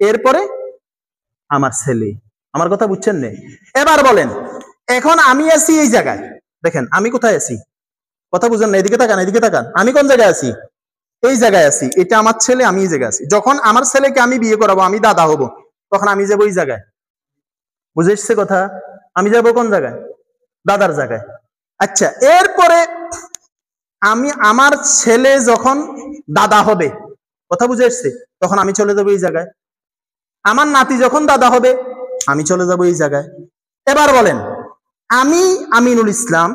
এরপরে আমার ছেলে। আমার কথা বুঝছেন না? এবার বলেন এখন আমি আছি এই জায়গায়, দেখেন আমি কোথায় আছি? কথা বুঝেন না? এদিকে তাকান, এদিকে তাকান। আমি কোন জায়গায় আছি? এই জায়গায় আছি। এটা আমার ছেলে, আমি এই জায়গায় আছি। যখন আমার ছেলেকে আমি বিয়ে করাবো, আমি দাদা হব, তখন আমি যাবো এই জায়গায়। বুঝে এসছে কথা? আমি যাবো কোন জায়গায়? দাদার জায়গায়। আচ্ছা এরপরে আমি, আমার ছেলে যখন দাদা হবে, কথা বুঝে এসছে, তখন আমি চলে যাবো এই জায়গায়। আমার নাতি যখন দাদা হবে, আমি চলে যাবো এই জায়গায়। এবার বলেন আমি আমিনুল ইসলাম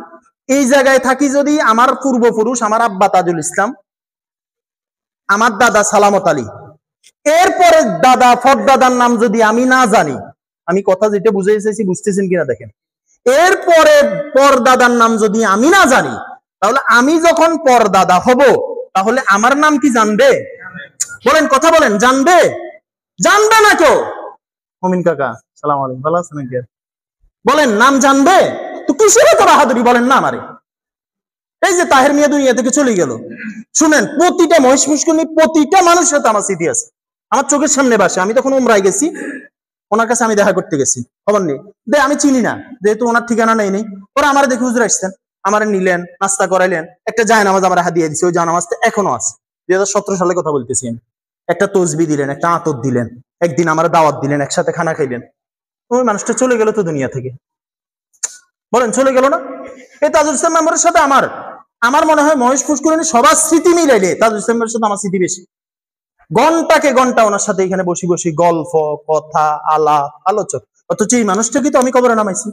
এই জায়গায় থাকি, যদি আমার পূর্বপুরুষ আমার আব্বা তাজুল ইসলাম, আমার দাদা সালামত আলী, এরপরে দাদা ফরদাদার নাম যদি আমি না জানি, আমি কথা যেটা বুঝে এসেছি বুঝতেছেন কিনা দেখেন, এরপরে পরদাদার নাম যদি আমি না জানি, তাহলে আমি যখন পরদাদা হব, তাহলে আমার নাম কি জানবে? বলেন, কথা বলেন, জানবে? জানবে না কেউ? মমিন কাকা সালাম আলাইকুম, ভালো আছেন? বলেন নাম জানবে তো? কিসের এত বাহাদুরি বলেন না আমারে? এই যে তাহের মিয়া দুনিয়া থেকে চলে গেল, শুনেন প্রতিটা মহিষ মুশকিল, প্রতিটা মানুষের তো আমার স্মৃতি আছে। আমার চোখের সামনে বাসে, আমি তখন উমরায় গেছি, ওনার কাছে আমি দেখা করতে গেছি, খবর নেই, আমি চিনি না, যেহেতু ওনার ঠিকানা নেই। ওরা আমার দেখে হুজুর আসছেন, আমার নিলেন, নাস্তা করাইলেন, একটা জায়নামাজ আমার হাত দিয়ে দিচ্ছে, ওই জায়নামাজটা এখনো আছে, 2017 সালে কথা বলতেছি আমি। একটা তসবি দিলেন, একটা আতর দিলেন, একদিন আমার দাওয়াত দিলেন, একসাথে খানা খাইলেন। ওই মানুষটা চলে গেল তো দুনিয়া থেকে, বলেন চলে গেল না? এই তাজুল ইসলাম মেম্বারের সাথে আমার মনে হয় মহেশ পুষ্করিণী সবার স্মৃতি মিলাইলে তাজুল ইসলাম মেম্বারের সাথে আমার স্মৃতি বেশি। ঘন্টাকে ঘন্টা ওনার সাথে এখানে বসে বসে গল্প, কথা, আলাপ, আলোচনা। অথচ এই মানুষটাকে তো আমি কবরে নামাইছি,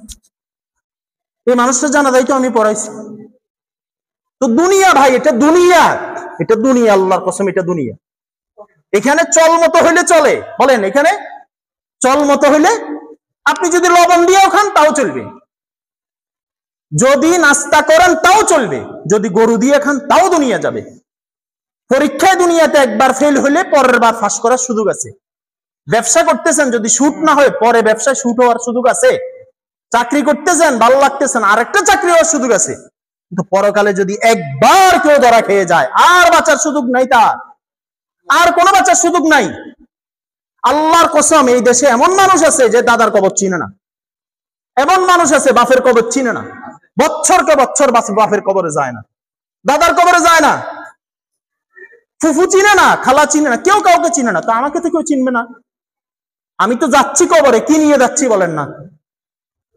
এই মানুষটা জানাজাই তো আমি পড়াইছি। তো দুনিয়া ভাই, এটা দুনিয়া, এটা দুনিয়া, আল্লাহর কসম এটা দুনিয়া। এখানে চল মতো হইলে চলে, বলেন এখানে চল মতো হইলে, আপনি যদি লবণ দিয়েও খান তাও চলবে, যদি নাস্তা করেন তাও চলবে, যদি গরু দিয়ে খান তাও দুনিয়া যাবে। পরীক্ষায় দুনিয়াতে একবার ফেল হলে পরের বার ফাঁস করার সুযোগ আছে। ব্যবসা করতেছেন, যদি শুট না হয় পরে ব্যবসায় শুট হওয়ার সুযোগ আছে। চাকরি করতেছেন, ভালো লাগতেছেন, আরেকটা চাকরি হওয়ার সুযোগ আছে। কিন্তু পরকালে যদি একবার কেউ ধরা খেয়ে যায়, আর বাঁচার সুযোগ নাই, তার আর কোনো বাঁচার সুযোগ নাই। আল্লাহর কসম, এই দেশে এমন মানুষ আছে যে দাদার কবর চিনে না, এমন মানুষ আছে বাপের কবর চিনে না, বছরকে বছর বাপের কবরে যায় না, দাদার কবরে যায় না, ফুফু চিনে না, খালা চিনে না, কেউ কাউকে চিনে না। তো আমাকে তো কেউ চিনবে না, আমি তো যাচ্ছি কবরে, কি নিয়ে যাচ্ছি বলেন না?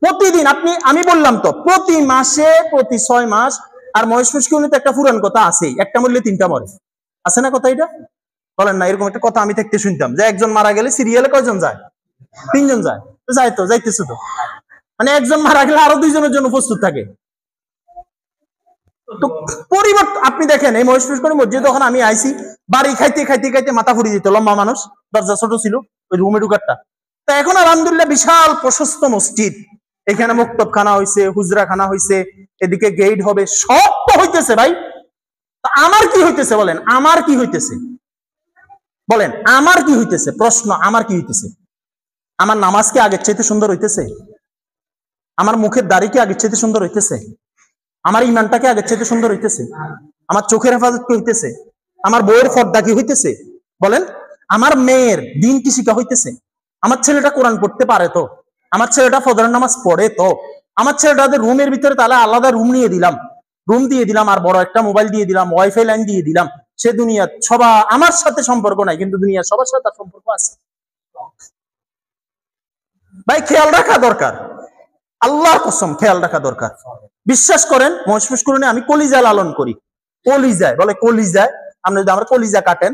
প্রতিদিন আমি বললাম তো, প্রতি মাসে, প্রতি 6 মাস। আর মহেশ পুষ্করিণীতে একটা পুরান কথা আছে, একটা মরলে 3টা মরে, আছে না কথা? এটা বলেন না, এরকম একটা কথা আমি থাকতে শুনতাম যে একজন মারা গেলে সিরিয়ালে কয়জন যায়? 3 জন যায়। তো যাই তো, যাইতেছে তো, মানে একজন মারা গেলে আরো 2 জনের জন্য প্রস্তুত থাকে। তো পরিবর্তন আপনি দেখেন, এই মহেশ পুষ্করিণী মসজিদে যখন আমি আইছি, বাড়ি খাইতে খাইতে খাইতে মাথা ফুরিয়ে দিত, লম্বা মানুষ, দরজা ছোট ছিল, ওই রুমে ঢুকারটা। তো এখন আলহামদুলিল্লাহ বিশাল প্রশস্ত মসজিদ, এখানে মুক্তবখানা হইছে, হুজরাখানা হইছে, এদিকে গেট হবে, সব তো হইতেছে ভাই। আমার কি হইতেছে বলেন? আমার কি হইতেছে বলেন? আমার কি হইতেছে? প্রশ্ন, আমার কি হইতেছে? আমার নামাজ কি আগের চাইতে সুন্দর হইতেছে? আমার মুখের দাড়ি কি আগের চাইতে সুন্দর হইতেছে? আমার ইমানটা কি আগের চাইতে সুন্দর হইতেছে? আমার চোখের হেফাজত কি হইতেছে? আমার বউয়ের পর্দা কি হইতেছে বলেন? আমার মেয়ের দিন কি শিখা হইতেছে? আমার ছেলেটা কোরআন পড়তে পারে তো? আমার ছেলেটা ফজরের নামাজ পড়ে তো? আমার ছেলেটাদের রুমের ভিতরে তাহলে আলাদা রুম নিয়ে দিলাম, রুম দিয়ে দিলাম, আর বড় একটা মোবাইল দিয়ে দিলাম, ওয়াইফাই লাইন দিয়ে দিলাম। সে দুনিয়া সবার আমার সাথে সম্পর্ক নাই, কিন্তু দুনিয়া সবার সাথে সম্পর্ক আছে। ভাই খেয়াল রাখা দরকার, আল্লাহর কসম খেয়াল রাখা দরকার। বিশ্বাস করেন, মহেশ পুষ্করিণী আমি কলিজা লালন করি, কলিজায় বলে, কলিজায়। আপনি যদি আমার কলিজা কাটেন,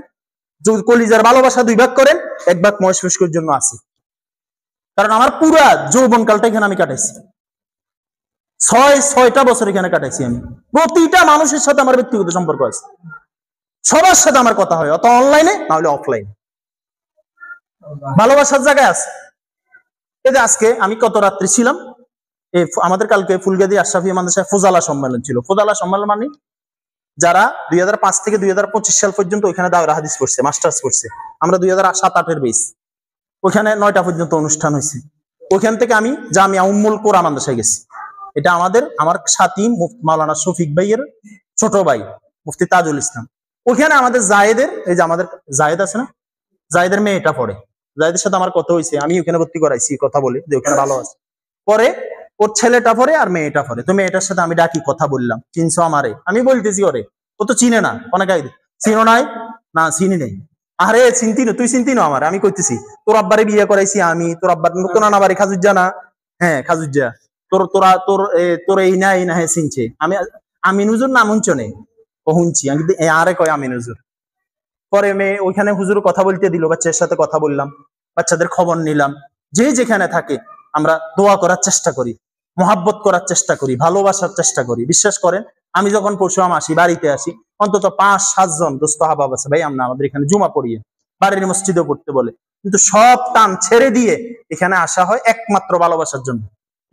যদি কলিজার ভালোবাসা 2 ভাগ করেন, 1 ভাগ মহেশ পুষ্করিণীর জন্য আছে। কারণ আমার পুরা যৌবনকালটা এখানে আমি কাটাইছি, 6টা বছর এখানে কাটাইছি আমি। প্রতিটা মানুষের সাথে আমার ব্যক্তিগত সম্পর্ক আছে, সবার সাথে আমার কথা হয়, অত অনলাইনে না হলে অফলাইনে, ভালোবাসার জায়গায় আছে। এই যে আজকে আমি কত রাত্রি ছিলাম, আমাদের কালকে ফুলগাজী আশরাফি মাদ্রাসায় ফোজালা সম্মেলন ছিল। ফোজালা সম্মেলন মানে যারা 2005 থেকে 2025 সাল পর্যন্ত ওইখানে দাওরা হাদিস পড়ছে, মাস্টার্স করছে, আমরা 2007-8 বেস, ওখানে 9টা পর্যন্ত অনুষ্ঠান হয়েছে। ওখান থেকে আমি জামিয়া উম্মুল কোরা মাদ্রাসায় গেছি। এটা আমার সাথী মাওলানা শফিক ভাইয়ের ছোট ভাই মুফতি তাজুল ইসলাম। ওখানে আমাদের জায়েদের, এই যে আমাদের জায়েদ আছে না, জায়েদের মেয়েটা পড়ে, জায়েদের সাথে আমার কথা হয়েছে, আমি ওখানে ভর্তি করাইছি, কথা বলে যে ওখানে ভালো আছে। পরে ওর ছেলেটা পড়ে আর মেয়েটা পড়ে, তো মেয়েটার সাথে আমি ডাকি, কথা বললাম, চিনছো আমারে? আমি বলতেছি ওরে, ও তো চিনে না, অনেকে চিনো নাই, না চিনি নেই। আরে চিনতি না, তুই চিনতি না আমার? আমি কইতেছি তোর আব্বারে বিয়ে করাইছি আমি, তোর আব্বার নতুন নানা বাড়ি খাজুজ্জা না? হ্যাঁ খাজুজ্জা। তোর এই না হ্যাঁ চিনছে। আমি হুজুর নাম শুনছ নেই? ও শুনছি। আমি আরে কয় আমিন হুজুর। পরে মেয়ে ওইখানে হুজুর কথা বলতে দিল, বাচ্চাদের সাথে কথা বললাম, বাচ্চাদের খবর নিলাম। যে যেখানে থাকে আমরা দোয়া করার চেষ্টা করি, মহাব্বত করার চেষ্টা করি, ভালোবাসার চেষ্টা করি। বিশ্বাস করেন, আমি যখন পরশুরাম আসি, বাড়িতে আসি, অন্তত 5-7 জন দোস্ত হাবাব আছে, ভাই আমরা আমাদের এখানে জুমা পড়িয়ে বাড়ির মসজিদে পড়তে বলে, কিন্তু সব টান ছেড়ে দিয়ে এখানে আসা হয় একমাত্র ভালোবাসার জন্য।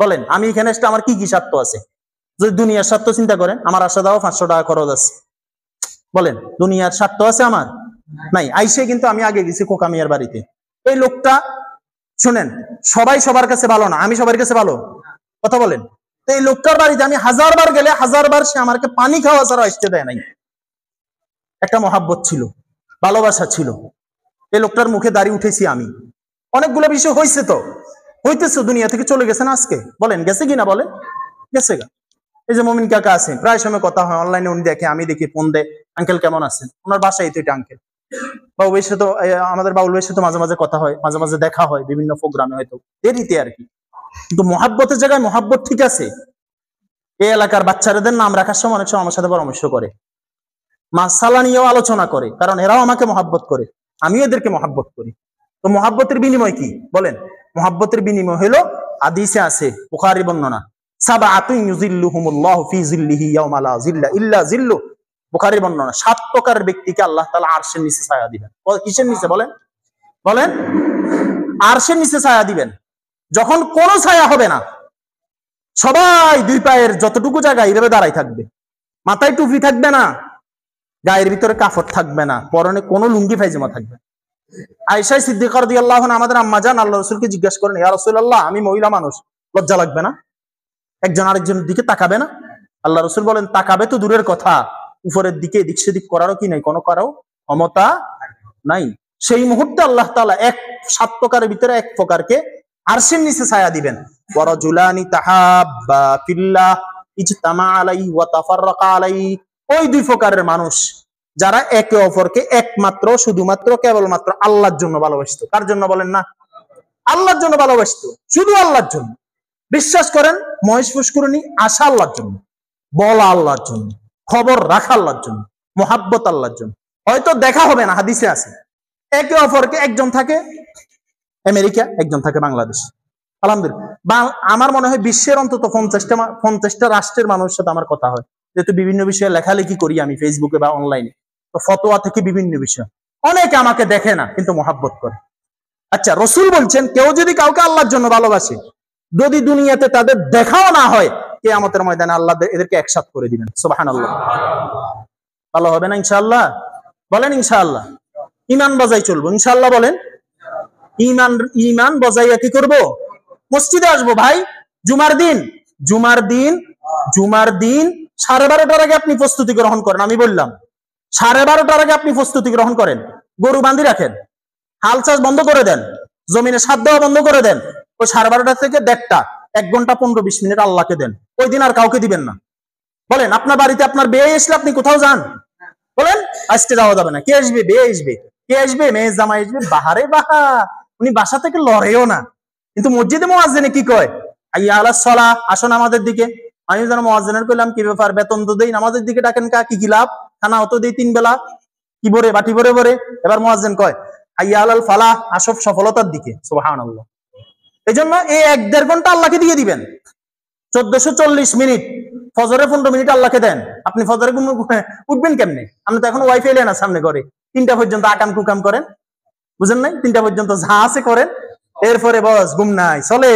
বলেন আমি এখানে এসে আমার কি কি স্বার্থ আছে? যদি দুনিয়ার স্বার্থ চিন্তা করেন, আমার আসা দাও 500 টাকা খরচ আছে, বলেন দুনিয়ার স্বার্থ আছে আমার? নাই। আইসে কিন্তু আমি আগে গেছি খোকা মিয়ার বাড়িতে, এই লোকটা শুনেন, সবাই সবার কাছে ভালো না, আমি সবার কাছে ভালো, কথা বলেন। তো এই লোকটার বাড়িতে আমি 1000 বার গেলে 1000 বার সে আমাকে পানি খাওয়া ছাড়া আসতে দেয় নাই। একটা মহাব্বত ছিল, ভালোবাসা ছিল। এই লোকটার মুখে দাড়ি উঠেছি আমি, অনেকগুলো বিষয় হয়েছে, তো হইতেছে, দুনিয়া থেকে চলে গেছেন আজকে, বলেন গেছে কিনা, বলেন গেছে গা। এই যে মমিন কাকা আছেন, প্রায় সময় কথা হয় অনলাইনে, উনি দেখে, আমি দেখি, ফোন দে, আঙ্কেল কেমন আছেন, ওনার বাসায় তো এটা আঙ্কেল। বাবু ভাইয়ের সাথে, আমাদের বাউল ভাইয়ের সাথে মাঝে মাঝে কথা হয়, মাঝে মাঝে দেখা হয় বিভিন্ন প্রোগ্রামে, হয়তো দেরিতে আর কি। কিন্তু মহাব্বতের জায়গায় মহাব্বত ঠিক আছে। এই এলাকার বাচ্চাদের নাম রাখার সময় অনেক সময় আমার সাথে পরামর্শ করে, মাসালা নিয়েও আলোচনা করে, কারণ এরাও আমাকে মহাব্বত করে, আমিও এদেরকে মহাব্বত করি। তো মহাব্বতের বিনিময় কি বলেন? মহাব্বতের বিনিময় হলো, হাদিসে আছে, বুখারী বর্ণনা, সাবআতুন ইউযিল্লুহুমুল্লাহু ফি যিল্লিহি ইয়াওমা লা যিল্লা ইল্লা যিল্লু। বুখারী বর্ণনা, 7 প্রকারের ব্যক্তিকে আল্লাহ তাআলা আরশের নিচে ছায়া দিবেন। কিসের নিচে বলেন? বলেন, আরশের নিচে ছায়া দিবেন। যখন কোনো ছায়া হবে না, সবাই দুই পায়ের যতটুকু জায়গা এইভাবে দাঁড়াই থাকবে, মাথায় টুপি থাকবে না, গায়ের ভিতরে কাপড় থাকবে না, পরনে কোনো লুঙ্গি পায়জামা থাকবে। আয়েশা সিদ্দিকা রাদিয়াল্লাহু আনহা, আমাদের আম্মা জান, আল্লাহর রাসূলকে জিজ্ঞাসা করেন, ইয়া রাসূলুল্লাহ, আমি মহিলা মানুষ, লজ্জা লাগবে না? একজন আরেকজনের দিকে তাকাবে না? আল্লাহ রাসূল বলেন, তাকাবে তো দূরের কথা, উপরের দিকে এদিক সেদিক করারও কি নাই, কোনো কারো ক্ষমতা নাই। সেই মুহূর্তে আল্লাহ তাআলা 7 প্রকারের ভিতরে 1 প্রকারকে আরশের নিচে ছায়া দিবেন। ওয়ারাজুলানি তাহাব্বা ফিল্লাহ ইজতামা আলাইহি ওয়া তাফাররাকা আলাইহি। ওই 2 প্রকারের মানুষ যারা একে অপরকে একমাত্র, শুধুমাত্র, কেবলমাত্র আল্লাহর জন্য ভালোবাসতো। কার জন্য বলেন না? আল্লাহর জন্য ভালোবাসতো, শুধু আল্লাহর জন্য। বিশ্বাস করেন, মহেশ পুষ্করণী আসা আল্লাহর জন্য, বলা আল্লাহর জন্য, খবর রাখা আল্লাহর জন্য, মহাব্বত আল্লাহর জন্য। হয়তো দেখা হবে না, হাদিসে আছে, একে অপরকে, একজন থাকে আমেরিকা, একজন থাকে বাংলাদেশ। আলহামদুলিল্লাহ, আমার মনে হয় বিশ্বের অন্তত 50টা রাষ্ট্রের মানুষের সাথে আমার কথা হয়, যেহেতু বিভিন্ন বিষয়ে লেখালেখি করি আমি ফেসবুকে বা অনলাইনে। তো ফতোয়া থেকে বিভিন্ন বিষয়, অনেকে আমাকে দেখে না কিন্তু মহাব্বত করে। আচ্ছা, রাসূল বলছেন, কেউ যদি কাউকে আল্লাহর জন্য ভালোবাসে, যদি দুনিয়াতে তাদের দেখাও না হয়, কিয়ামতের ময়দানে আল্লাহ এদেরকে একসাথ করে দিবেন। সুবহানাল্লাহ। ভালো হবে না ইনশাআল্লাহ? বলেন ইনশাআল্লাহ। ঈমান বজায় চলবো ইনশাআল্লাহ, বলেন। ঈমান বজাইয়া কি করব? মসজিদে আসবো ভাই। জুমার দিন 12:30টার আগে আপনি প্রস্তুতি গ্রহণ করেন। আমি বললাম 12:30টার আগে আপনি প্রস্তুতি গ্রহণ করেন। গরু বান্ধি রাখেন, হাল চাষ বন্ধ করে দেন, জমিনে সাত দেওয়া বন্ধ করে দেন। ওই 12:30 থেকে 1:30, 1 ঘন্টা 15-20 মিনিট আল্লাহকে দেন। ওই দিন আর কাউকে দিবেন না। বলেন, আপনার বাড়িতে আপনার বিয়ে আসলে আপনি কোথাও যান? বলেন, আজকে যাওয়া যাবে না। কে আসবে? বিয়ে আসবে। কে আসবে? মেয়ে জামাই আসবে। বাহারে বাহা, উনি বাসা থেকে লড়েও না, কিন্তু মসজিদে মুয়াজ্জিনে কি কয়? হাইয়া আলাস সালাহ, আসুন আমাদের দিকে। আমি যেন মুয়াজ্জিনের কইলাম, কি ব্যাপার, বেতন তো দেই, নামাজের দিকে ডাকেন কা, কি লাভ? খানা হতো দেই 3 বেলা, কি ভরে, বাটি ভরে ভরে। এবার মুয়াজ্জিন কয়, হাইয়া আলাল ফালাহ, আসব সফলতার দিকে। সুবহানাল্লাহ। এজন্য এই 1-1.5 ঘন্টা আল্লাহকে দিয়ে দিবেন। 1440 মিনিট, ফজরে 15 মিনিট আল্লাহকে দেন। আপনি ফজরে উঠবেন কেমনে? আপনি তো এখন ওয়াইফাই লেন সামনে করে, 3টা পর্যন্ত আকাম কুকাম করেন, বুঝেন নাই? 3টা পর্যন্ত যা আছে করেন, এরপরে বস ঘুম নাই চলে,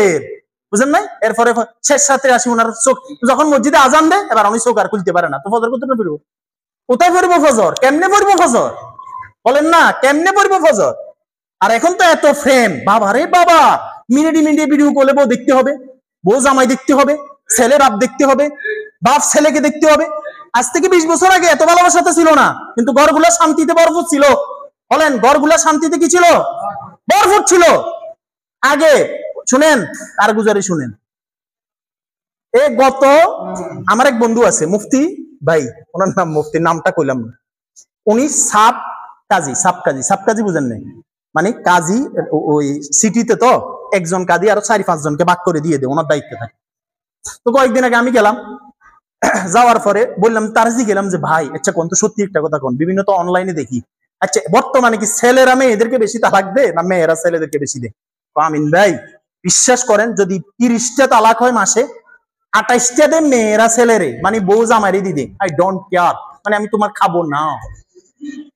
বুঝেন নাই? এরপরে শেষ রাতে আসি, ওনার চোখ যখন মসজিদে আজান দেয়, এবার উনি চোখ আর খুলতে পারে না। তো ফজর কোথায় পড়বো? কোথায় পড়বো ফজর? কেমনে পড়বো ফজর? বলেন না, কেমনে পড়বো ফজর? আর এখন তো এত ফ্রেম, বাবা রে বাবা, মিনিটে মিনিটে ভিডিও করলে বউ দেখতে হবে, বউ জামাই দেখতে হবে, ছেলে বাপ দেখতে হবে, বাপ ছেলেকে দেখতে হবে। আজ থেকে 20 বছর আগে এত ভালোবাসাতে ছিল না, কিন্তু ঘরগুলা শান্তিতে ভরপুর ছিল। বলেন, ঘরগুলা শান্তিতে কি ছিল? ভরপুর ছিল। আগে শুনেন, আর গুজারি শুনেন, গত আমার এক বন্ধু আছে, মুফতি ভাই, ওনার নাম মুফতি, নামটা কইলাম না। উনি সাব কাজী বুঝেন নাই? মানে কাজী, ওই সিটিতে তো একজন কাজী আরো 4-5 জনকে ভাগ করে দিয়ে দেয়, ওনার দায়িত্বে থাকে। তো কয়েকদিন আগে আমি গেলাম, যাওয়ার পরে বললাম, তার গেলাম যে ভাই, আচ্ছা কোন, তো সত্যি একটা কথা কোন, বিভিন্ন তো অনলাইনে দেখি, আচ্ছা বর্তমানে কি ছেলেরা মেয়েদেরকে বেশি তালাক দেয় না মেয়েরা ছেলেদেরকে বেশি দেয়? আমিন ভাই, বিশ্বাস করেন, যদি 30টা তালাক হয় মাসে, 28টা দেয় মেয়েরা ছেলেরে, মানে বউ জামাইরে দিদে। আই ডোন্ট কেয়ার, মানে আমি তোমার খাবো না,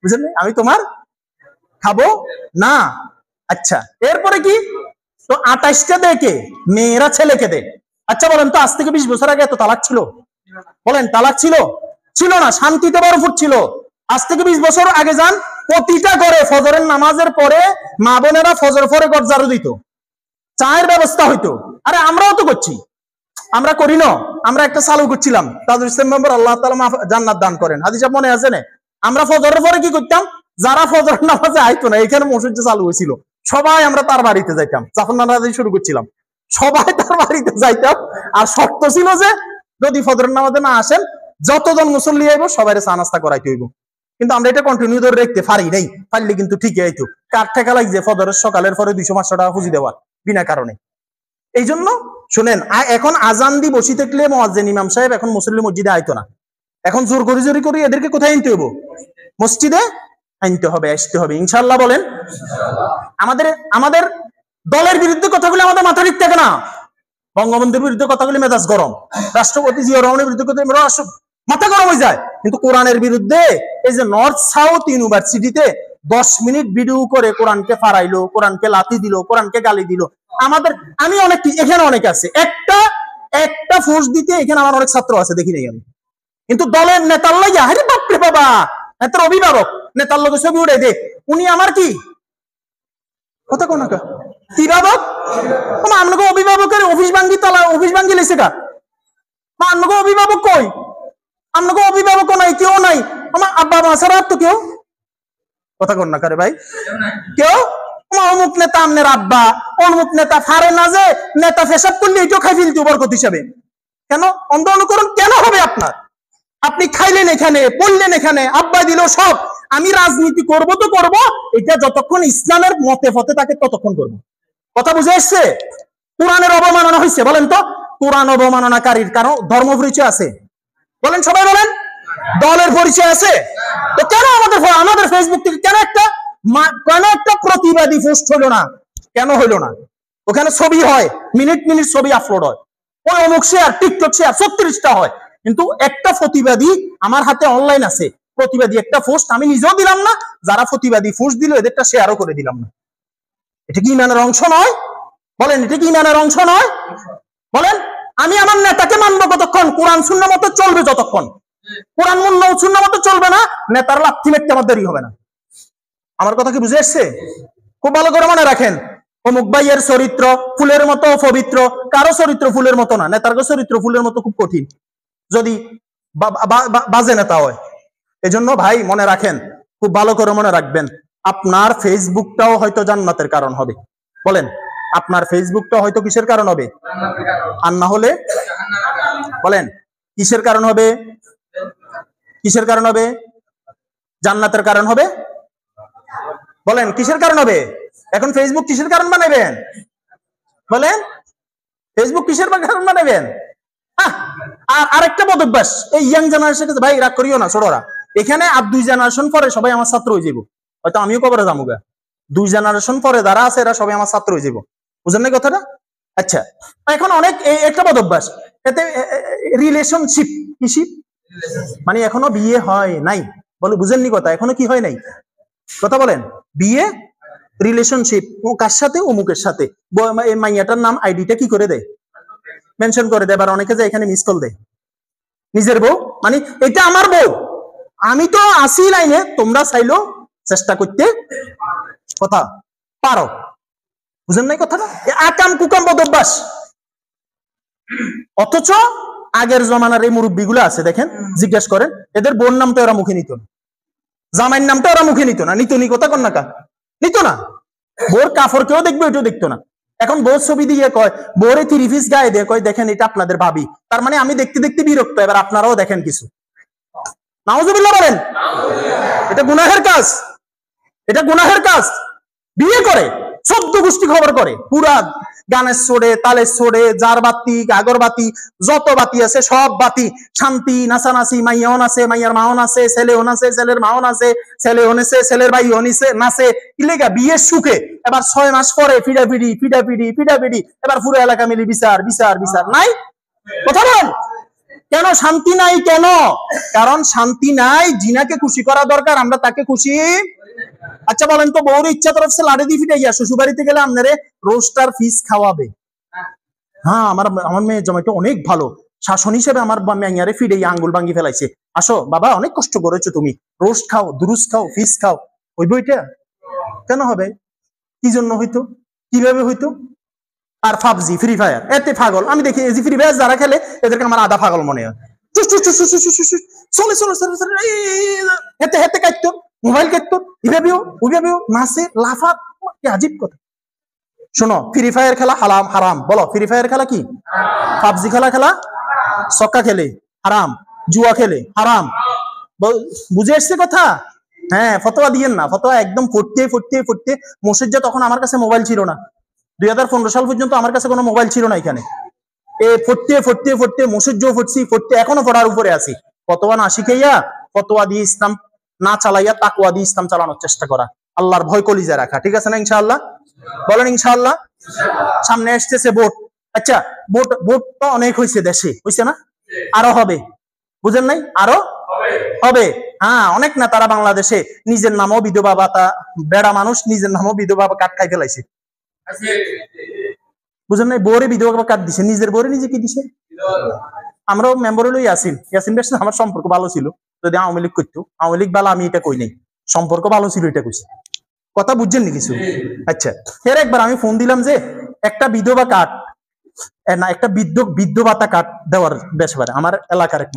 বুঝলেন? আমি তোমার খাবো না। আচ্ছা, এরপরে কি? তো 28টা দেখে মেয়েরা ছেলেকে দেয়। আচ্ছা বলেন তো, আজ থেকে 20 বছর আগে এত তালাক ছিল? বলেন, তালাক ছিল? ছিল না, শান্তিতে ভরপুর ছিল। আজ থেকে 20 বছর আগে যান, প্রতিটা ঘরে ফজরের নামাজের পরে মা বোনেরা ফজর পরে ঘর ঝাড়ু দিত, চায়ের ব্যবস্থা হইতো। আরে আমরাও তো করছি, আমরা করি না? আমরা একটা চালু করছিলাম, তাজুল ইসলাম মেম্বার, আল্লাহ তাআলা জান্নাত দান করেন, হাদিস মনে আছে না? আমরা ফজরের পরে কি করতাম? যারা ফজর নামাজে আইতো না, এখানে মসজিদ চালু হয়েছিল, সবাই আমরা তার বাড়িতে যাইতাম, জাফর নামাজ শুরু করছিলাম, সবাই তার বাড়িতে যাইতাম। আর শর্ত ছিল যে যদি ফজর নামাজে না আসেন, যতজন মুসল্লি আইব সবাই চা নাস্তা করাইতে হইব। কিন্তু আমরা এটা কন্টিনিউ ধরে রাখতে পারি নাই, পারলে কিন্তু ঠিকই আইতো। কার ঠেকা লাগছে ফজরের সকালের পরে 200-500 টাকা পুঁজি দেওয়ার বিনা কারণে। এই জন্য শুনেন, এখন আজান দি বসি থাকলে মুয়াজ্জিন ইমাম সাহেব এখন মুসল্লি মসজিদে আইতো না, এখন জোর করে জোরি করে এদেরকে কোথায় আনতে হইব? মসজিদে আনতে হবে, আসতে হবে ইনশাআল্লাহ। বলেন আমাদের দলের বিরুদ্ধে কথাগুলো আমাদের মাথা ঠিক থাকে না, বঙ্গবন্ধুর বিরুদ্ধে কথাগুলি মেজাজ গরম, রাষ্ট্রপতি জিয়া রহমানের বিরুদ্ধে কথা মাথা গরম হয়ে যায়। কিন্তু কোরআনের বিরুদ্ধে এই যে নর্থ সাউথ ইউনিভার্সিটিতে 10 মিনিট ভিডিও করে কোরআনকে ফারাইলো, কোরআনকে লাথি দিল, কোরআনকে গালি দিল। আমি অনেক, এখানে অনেক আছে, একটা ফোর্স দিতে এখানে আমার অনেক ছাত্র আছে, দেখি নাই আমি। কিন্তু দলের নেতার লাগে, আরে বাপরে বাবা, নেতার অভিভাবক নেতার লগে ছবি উড়ে দে, উনি আমার কি কথা কোন কি বাবক? আপনাকে অভিভাবকের অফিস ভাঙ্গি লেছে কা? আপনাকে অভিভাবক কই? আপনাকে অভিভাবক নাই, কেউ নাই। আমার আব্বা মা ছাড়া তো কেউ কথা কন না করে ভাই, কেউ অমুক নেতা আমনের আব্বা, অমুক নেতা ফারে না, যে নেতা ফেসাব করলে এটাও খাই ফেলতে বরকত হিসাবে। কেন অন্ধ অনুকরণ কেন হবে আপনার? আপনি খাইলেন এখানে, পড়লেন এখানে, আব্বা দিল সব। আমি রাজনীতি করব তো করব, এটা যতক্ষণ ইসলামের মতে ফতে থাকে ততক্ষণ করব। কথা বুঝে এসছে? কোরআনের অবমাননা হয়েছে, বলেন তো কোরআন অবমাননাকারীর কারণ ধর্ম পরিচয় আছে? বলেন, সবাই বলেন, দলের পরিচয় আছে? তো কেন আমাদের ফেসবুক থেকে কেন একটা প্রতিবাদী পোস্ট হলো না? কেন হইলো না? ওখানে ছবি হয়, মিনিট ছবি আপলোড হয়, ওই অমুক শেয়ার, টিকটক শেয়ার 36টা হয়, কিন্তু একটা প্রতিবাদী আমার হাতে অনলাইন আছে, প্রতিবাদী একটা পোস্ট আমি নিজেও দিলাম না, যারা প্রতিবাদী পোস্ট দিল এদেরটা শেয়ারও করে দিলাম না। এটা কি ইমানের অংশ নয়? বলেন, এটা কি ইমানের অংশ নয়? বলেন, আমি আমার নেতাকে মানবো কতক্ষণ? কোরআন সুন্নাহ মতো চলবে যতক্ষণ। কোরআন সুন্নাহ মতো চলবে না, নেতার লাথি মেরতে আমার দেরি হবে না। আমার কথা কি বুঝে এসছে? খুব ভালো করে মনে রাখেন, অমুক ভাইয়ের চরিত্র ফুলের মতো পবিত্র, কারো চরিত্র ফুলের মতো না। নেতার চরিত্র ফুলের মতো খুব কঠিন যদি বাজে নেতা হয়। এজন্য ভাই মনে রাখেন, খুব ভালো করে মনে রাখবেন, আপনার ফেসবুকটাও হয়তো জান্নাতের কারণ হবে। বলেন, আপনার ফেসবুকটা হয়তো কিসের কারণ হবে? আর না হলে বলেন কিসের কারণ হবে? কিসের কারণ হবে? জান্নাতের কারণ হবে। বলেন কিসের কারণ হবে? এখন ফেসবুক কিসের কারণ বানাবেন? বলেন, ফেসবুক কিসের কারণ বানাবেন? আর আরেকটা বদ অভ্যাস, এই ইয়াং জেনারেশন, ভাই রাগ করিও না ছোটরা, এখানে আর 2 জেনারেশন পরে সবাই আমার ছাত্র হয়ে যাবো, হয়তো আমিও কবরে যাবো গা। 2 জেনারেশন পরে যারা আছে এরা সবাই আমার ছাত্র হয়ে যাবো, বুঝেন না কথাটা? আচ্ছা, এখন অনেক একটা বদ অভ্যাস, এতে রিলেশনশিপ, কিশিপ মানে এখনো বিয়ে হয় নাই, বলে বুঝেননি কথা, এখনো কি হয় নাই কথা বলেন, বিয়ে রিলেশনশিপ, ও কার সাথে? অমুকের সাথে। মাইয়াটার নাম আইডিটা কি করে দেয়? মেনশন করে দেয়। আবার অনেকে যে এখানে মিস কল দেয় নিজের বউ, মানে এটা আমার বউ, আমি তো আসি লাইনে, তোমরা চাইলো চেষ্টা করতে কথা পারো, বুঝেন নাই কথাটা? আকাম কুকাম বদ অভ্যাস। অথচ আগের জমানার এই মুরব্বী গুলো আছে, দেখেন, জিজ্ঞেস করেন, এদের বোন নামটা ওরা মুখে নিত না, জামাইয়ের নামটা ওরা মুখে নিত না, নিত নি কথা কন না কা, নিত না। বোর কাফর কেউ দেখবে, ওইটাও দেখতো না। এখন বোর ছবি দিয়ে কয়, বোরে 3 পিস গায়ে দিয়ে কয়, দেখেন এটা আপনাদের ভাবি। তার মানে আমি দেখতে দেখতে বিরক্ত, এবার আপনারাও দেখেন কিছু। নাউজুবিল্লাহ বলেন, এটা গুনাহের কাজ, এটা গুনাহের কাজ। বিয়ে করে 14 গোষ্ঠী খবর করে, পুরা গানের ছোড়ে, তালের ছোড়ে, জার বাতি, আগর বাতি, যত বাতি আছে সব বাতি, শান্তি নাচানাচি, মাইয়াও নাচে, মাইয়ার মাও নাচে, ছেলেও নাচে, ছেলের মাও নাচে, ছেলেও নেছে, ছেলের ভাই নাচে, কি লেগা? বিয়ের সুখে। এবার 6 মাস পরে ফিডাফিডি, এবার পুরো এলাকা মিলি বিচার বিচার বিচার নাই। কথা বল, কেন শান্তি নাই? কেন? কারণ শান্তি নাই। জিনাকে খুশি করা দরকার, আমরা তাকে খুশি। আচ্ছা বলেন তো, বউর ইচ্ছা তরফ সে লাড়ে দিয়ে ফিটাইয়া শ্বশুর বাড়িতে গেলে আপনারে রোস্টার ফিস খাওয়াবে? হ্যাঁ, আমার মেয়ে জমাইটা অনেক ভালো, শাসন হিসেবে আমার মেয়ারে ফিটাইয়া আঙ্গুল ভাঙ্গি ফেলাইছে, আসো বাবা অনেক কষ্ট করেছো তুমি, রোস্ট খাও, দুরুস খাও, ফিস খাও। ওই বইটা কেন হবে? কি জন্য হইতো? কিভাবে হইতো? আর পাবজি, ফ্রি ফায়ার, এতে পাগল আমি দেখি। এই যে ফ্রি ফায়ার যারা খেলে এদেরকে আমার আধা পাগল মনে হয়। চলে হেতে কাটতো, এভাবেও ওইভাবেও নাচে লাফা, কি আজীব কথা। শোনো, ফ্রি ফায়ার খেলা হারাম, হারাম বলো, ফ্রি ফায়ার খেলা কি? পাবজি খেলা ছক্কা খেলে হারাম, জুয়া খেলে হারাম। বুঝে এসছে কথা? হ্যাঁ, ফতোয়া দিয়েন না, ফতোয়া একদম ফুটতে মসজিদে তখন আমার কাছে মোবাইল ছিল না, 2015 সাল পর্যন্ত আমার কাছে কোনো মোবাইল ছিল না। এখানে এ ফুটতে মসজিদ ফুটতে এখনো পড়ার উপরে আছি। ফতোয়া না শিখাইয়া, ফতোয়া দিয়ে ইসলাম না চালাইয়া তাকওয়া দিয়ে ইসলাম চালানোর চেষ্টা করা, আল্লাহর ভয় কলিজায় রাখা, ঠিক আছে না? ইনশাআল্লাহ বলেন ইনশাআল্লাহ। সামনে আসতেছে ভোট। আচ্ছা, ভোট তো অনেক হয়েছে, দেশে হয়েছে না? আরো হবে, বুঝেন নাই? আরো হবে। হ্যাঁ, অনেক না, তারা বাংলাদেশে নিজের নামও বিধবা ভাতা, বেড়া মানুষ নিজের নামও বিধবা কার্ড খাই ফেলাইছে, বুঝেন নাই? বউরে বিধবা কার্ড দিছে, নিজের বউরে নিজে কি দিছে? আমরাও মেম্বার হলো ইয়াসিন বেশ, আমার সম্পর্ক ভালো ছিল। যদি আওয়ামী লীগ করতো, আওয়ামী লীগ ভালো, আমি এটা কই নাই, সম্পর্ক ভালো ছিল এটা কইছি। কথা বুঝছেন নি কিছু? আচ্ছা, ফের একবার আমি ফোন দিলাম যে একটা বিধবা কার্ড না, একটা বৃদ্ধ ভাতা কার্ড দেওয়ার ব্যাপারে আমার এলাকার এক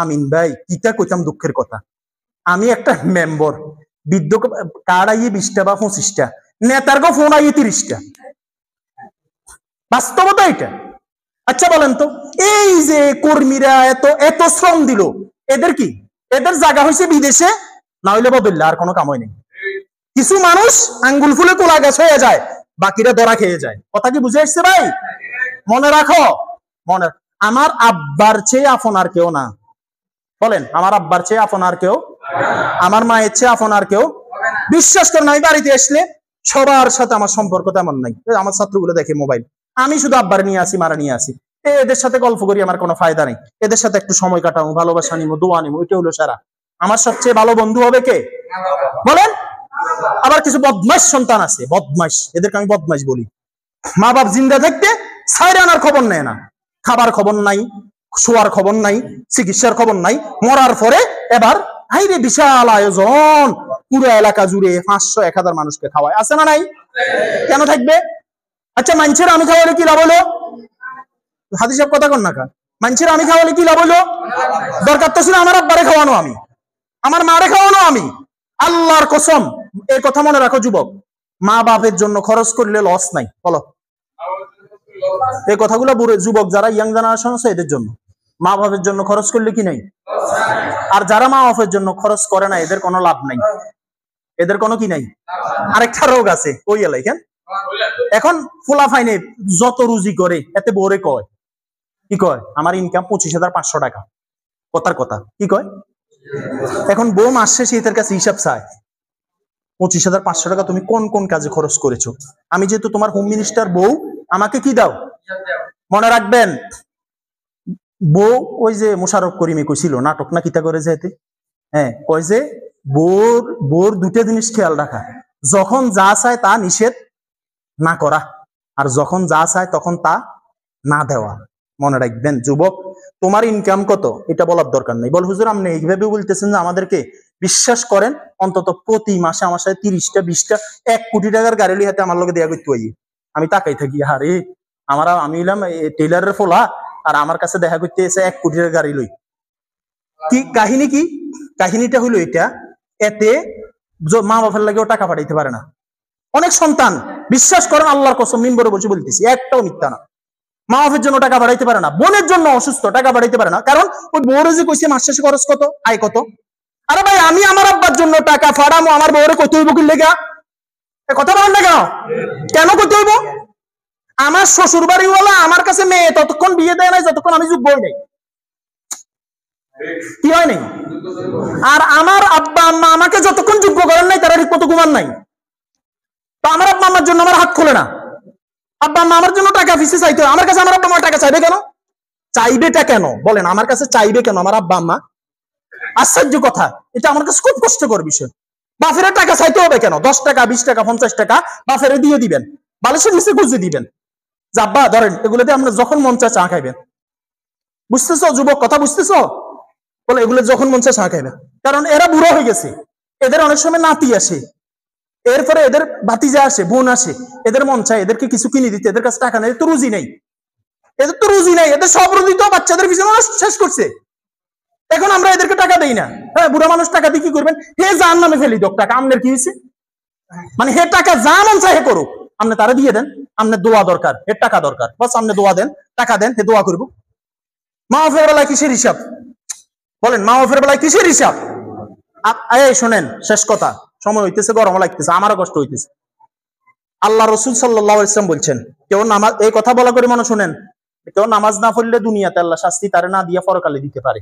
আমিন ভাই, কিটা কইতাম দুঃখের কথা, আমি একটা মেম্বার, বৃদ্ধ কার্ড আইয়ে 20টা বা 25টা, নেতার গো ফোন আইয়ে 30টা, বাস্তবতা এটা। আচ্ছা বলেন তো, এই যে কর্মীরা এত শ্রম দিল, এদের কি? এদের জায়গা হয়েছে বিদেশে, না হইলে বদললে আর কোনো কামই নেই। কিছু মানুষ আঙ্গুল ফুলে তোলা গাছ হয়ে যায়, বাকিরা ধরা খেয়ে যায়। কথা কি বুঝে আসছে ভাই? মনে রাখো, আমার আব্বার চেয়ে আপন আর কেউ না। বলেন, আমার আব্বার চেয়ে আপন আর কেউ, আমার মায়ের চেয়ে আপন আর কেউ। বিশ্বাস করেন, আমি বাড়িতে আসলে সবার সাথে আমার সম্পর্ক তেমন নাই। আমার ছাত্রগুলো দেখে মোবাইল, আমি শুধু আব্বার নিয়ে আসি, মারা নিয়ে আসি, এদের সাথে গল্প করি, আমার কোনো ফায়দা নেই। এদের সাথে একটু সময় কাটাবো, ভালোবাসা নিবো, দোয়া নিবো, এটা হলো সারা। আমার সবচেয়ে ভালো বন্ধু হবে কে? বলেন। আবার কিছু বদমাইশ সন্তান আছে, বদমাইশ, এদেরকে আমি বদমাইশ বলি। মা বাপ জিন্দা থাকতে সাইরে আনার খবর নেয় না, খাবার খবর নাই, শোয়ার খবর নাই, চিকিৎসার খবর নাই। মরার পরে এবার হাইরে বিশাল আয়োজন, পুরো এলাকা জুড়ে 500-1000 মানুষকে খাওয়ায়, আছে না নাই? কেন থাকবে? আচ্ছা, মানুষের আমি খাওয়ালে কি লাভ হলো? হাদিস সাহেব কথা কন না কা, মানুষের আমি খাওয়ালে কি লাভ হলো? দরকার তো ছিল আমার আব্বারে খাওয়ানো, আমি আমার মারে খাওয়ানো। আমি আল্লাহর কসম, এই কথা মনে রাখো যুবক, মা বাপের জন্য খরচ করলে লস নাই। বলো, এই কথাগুলো যুবক যারা ইয়াং জেনারেশন আছে এদের জন্য, মা বাপের জন্য খরচ করলে কি নাই? আর যারা মা বাপের জন্য খরচ করে না, এদের কোনো লাভ নাই, এদের কোনো কি নাই। আরেকটা রোগ আছে, ওই এলাই কেন এখন ফোলা ফাইনে যত রুজি করে, এতে বোরে কয় কি কয়, আমার ইনকাম 25,500 টাকা। কথার কথা কি কয়? এখন বউ মাস শেষে এদের কাছে হিসাব চায়, 25,500 টাকা তুমি কোন কোন কাজে খরচ করেছো? আমি যেহেতু তোমার হোম মিনিস্টার বউ, আমাকে কি দাও? মনে রাখবেন, বউ ওই যে মোশাররফ করিমে কইছিল, নাটক না কিতা করে যেতে, হ্যাঁ, কয় যে বোর দুটো জিনিস খেয়াল রাখা, যখন যা চায় তা নিষেধ না করা, আর যখন যা চায় তখন তা না দেওয়া। মনে রাখবেন যুবক, তোমার ইনকাম কত এটা বলার দরকার নেই। বল হুজুর আপনি এইভাবে বলতেছেন যে আমাদেরকে, বিশ্বাস করেন অন্তত প্রতি মাসে আমার সাথে 30টা 20টা 1 কোটি টাকার গাড়ি লিয়ে হাতে আমার লোকে দেয়া করতে হই, আমি তাকাই থাকি, আরে আমি এলাম টেইলারের ফোলা, আর আমার কাছে দেখা করতে এসে 1 কোটি টাকার গাড়ি লই। কি কাহিনী? কি কাহিনীটা হলো এটা, এতে মা বাবার লাগেও টাকা পাঠাইতে পারে না অনেক সন্তান। বিশ্বাস করেন, আল্লাহর কসম মিম্বরে বসে বলতেছি, একটাও মিথ্যা না। মা বাপের জন্য টাকা বাড়াইতে পারে না, বোনের জন্য অসুস্থ টাকা বাড়াইতে পারে না, কারণ ওই বউরে যে কইছে মাস শেষে খরচ কত, আয় কত। আরে ভাই, আমি আমার আব্বার জন্য টাকা ফাড়ামো, আমার বউরে কইতে হইব কি লেগা? কথা বলেন না কেন? কেন কইতে হইব? আমার শ্বশুর বাড়িওয়ালা আমার কাছে মেয়ে ততক্ষণ বিয়ে দেয় নাই যতক্ষণ আমি যোগ্য হই নাই, কি হয় নাই? আর আমার আব্বা আম্মা আমাকে যতক্ষণ যোগ্য করেন নাই, তারা ঠিক মতো ঘুমান নাই। তো আমার আব্বা আম্মার জন্য আমার হাত খোলে না। আব্বা আম্মা আমার জন্য টাকা ফিসে চাইতে হয়, আমার কাছে আমার আব্বা আম্মা টাকা চাইবে কেন? চাইবেটা কেন বলেন? আমার কাছে চাইবে কেন আমার আব্বা আম্মা? আশ্চর্য কথা, এটা আমার কাছে খুব কষ্টকর বিষয়। বাফের টাকা চাইতে হবে কেন? 10 টাকা 20 টাকা 50 টাকা বাফের দিয়ে দিবেন, বালিশের নিচে গুজে দিবেন, আব্বা ধরেন, এগুলোতে আমরা যখন মন চায় চা খাইবেন। বুঝতেছো যুবক, কথা বুঝতেছো? বলে এগুলো যখন মন চায় চা খাইবেন, কারণ এরা বুড়ো হয়ে গেছে, এদের অনেক সময় নাতি আসে, এরপরে এদের ভাতিজা আসে, বোন আসে, এদের মন চায় এদেরকে কিছু কিনে দিতে, এদের কাছে টাকা নেই, তো রুজি নেই, এদের তো রুজি নেই, এদের সব রুজি তো বাচ্চাদের পিছনে শেষ করছে। এখন আমরা এদেরকে টাকা দেই না। হ্যাঁ, বুড়া মানুষ টাকা দিয়ে কি করবেন? হে জাহান নামে ফেলি দোক টাকা, আপনার কি হয়েছে? মানে হে টাকা যা মন চায় হে করুক, আপনি তারা দিয়ে দেন। আপনার দোয়া দরকার, হে টাকা দরকার, বাস আপনি দোয়া দেন, টাকা দেন, হে দোয়া করবো। মাহফিলের বেলায় কিসের হিসাব বলেন? মাহফিলের বেলায় কিসের হিসাব? এই শোনেন, শেষ কথা, সময় হইতেছে, গরম লাগতেছে, আমারও কষ্ট হইতেছে। আল্লাহ রসুল সাল্লাল্লাহু আলাইহি ওয়াসাল্লাম বলছেন, কেউ নামাজ, এই কথা বলা করে মনে শুনেন, কেউ নামাজ না পড়লে দুনিয়াতে আল্লাহ শাস্তি তারে না দিয়া পরকালে দিতে পারে।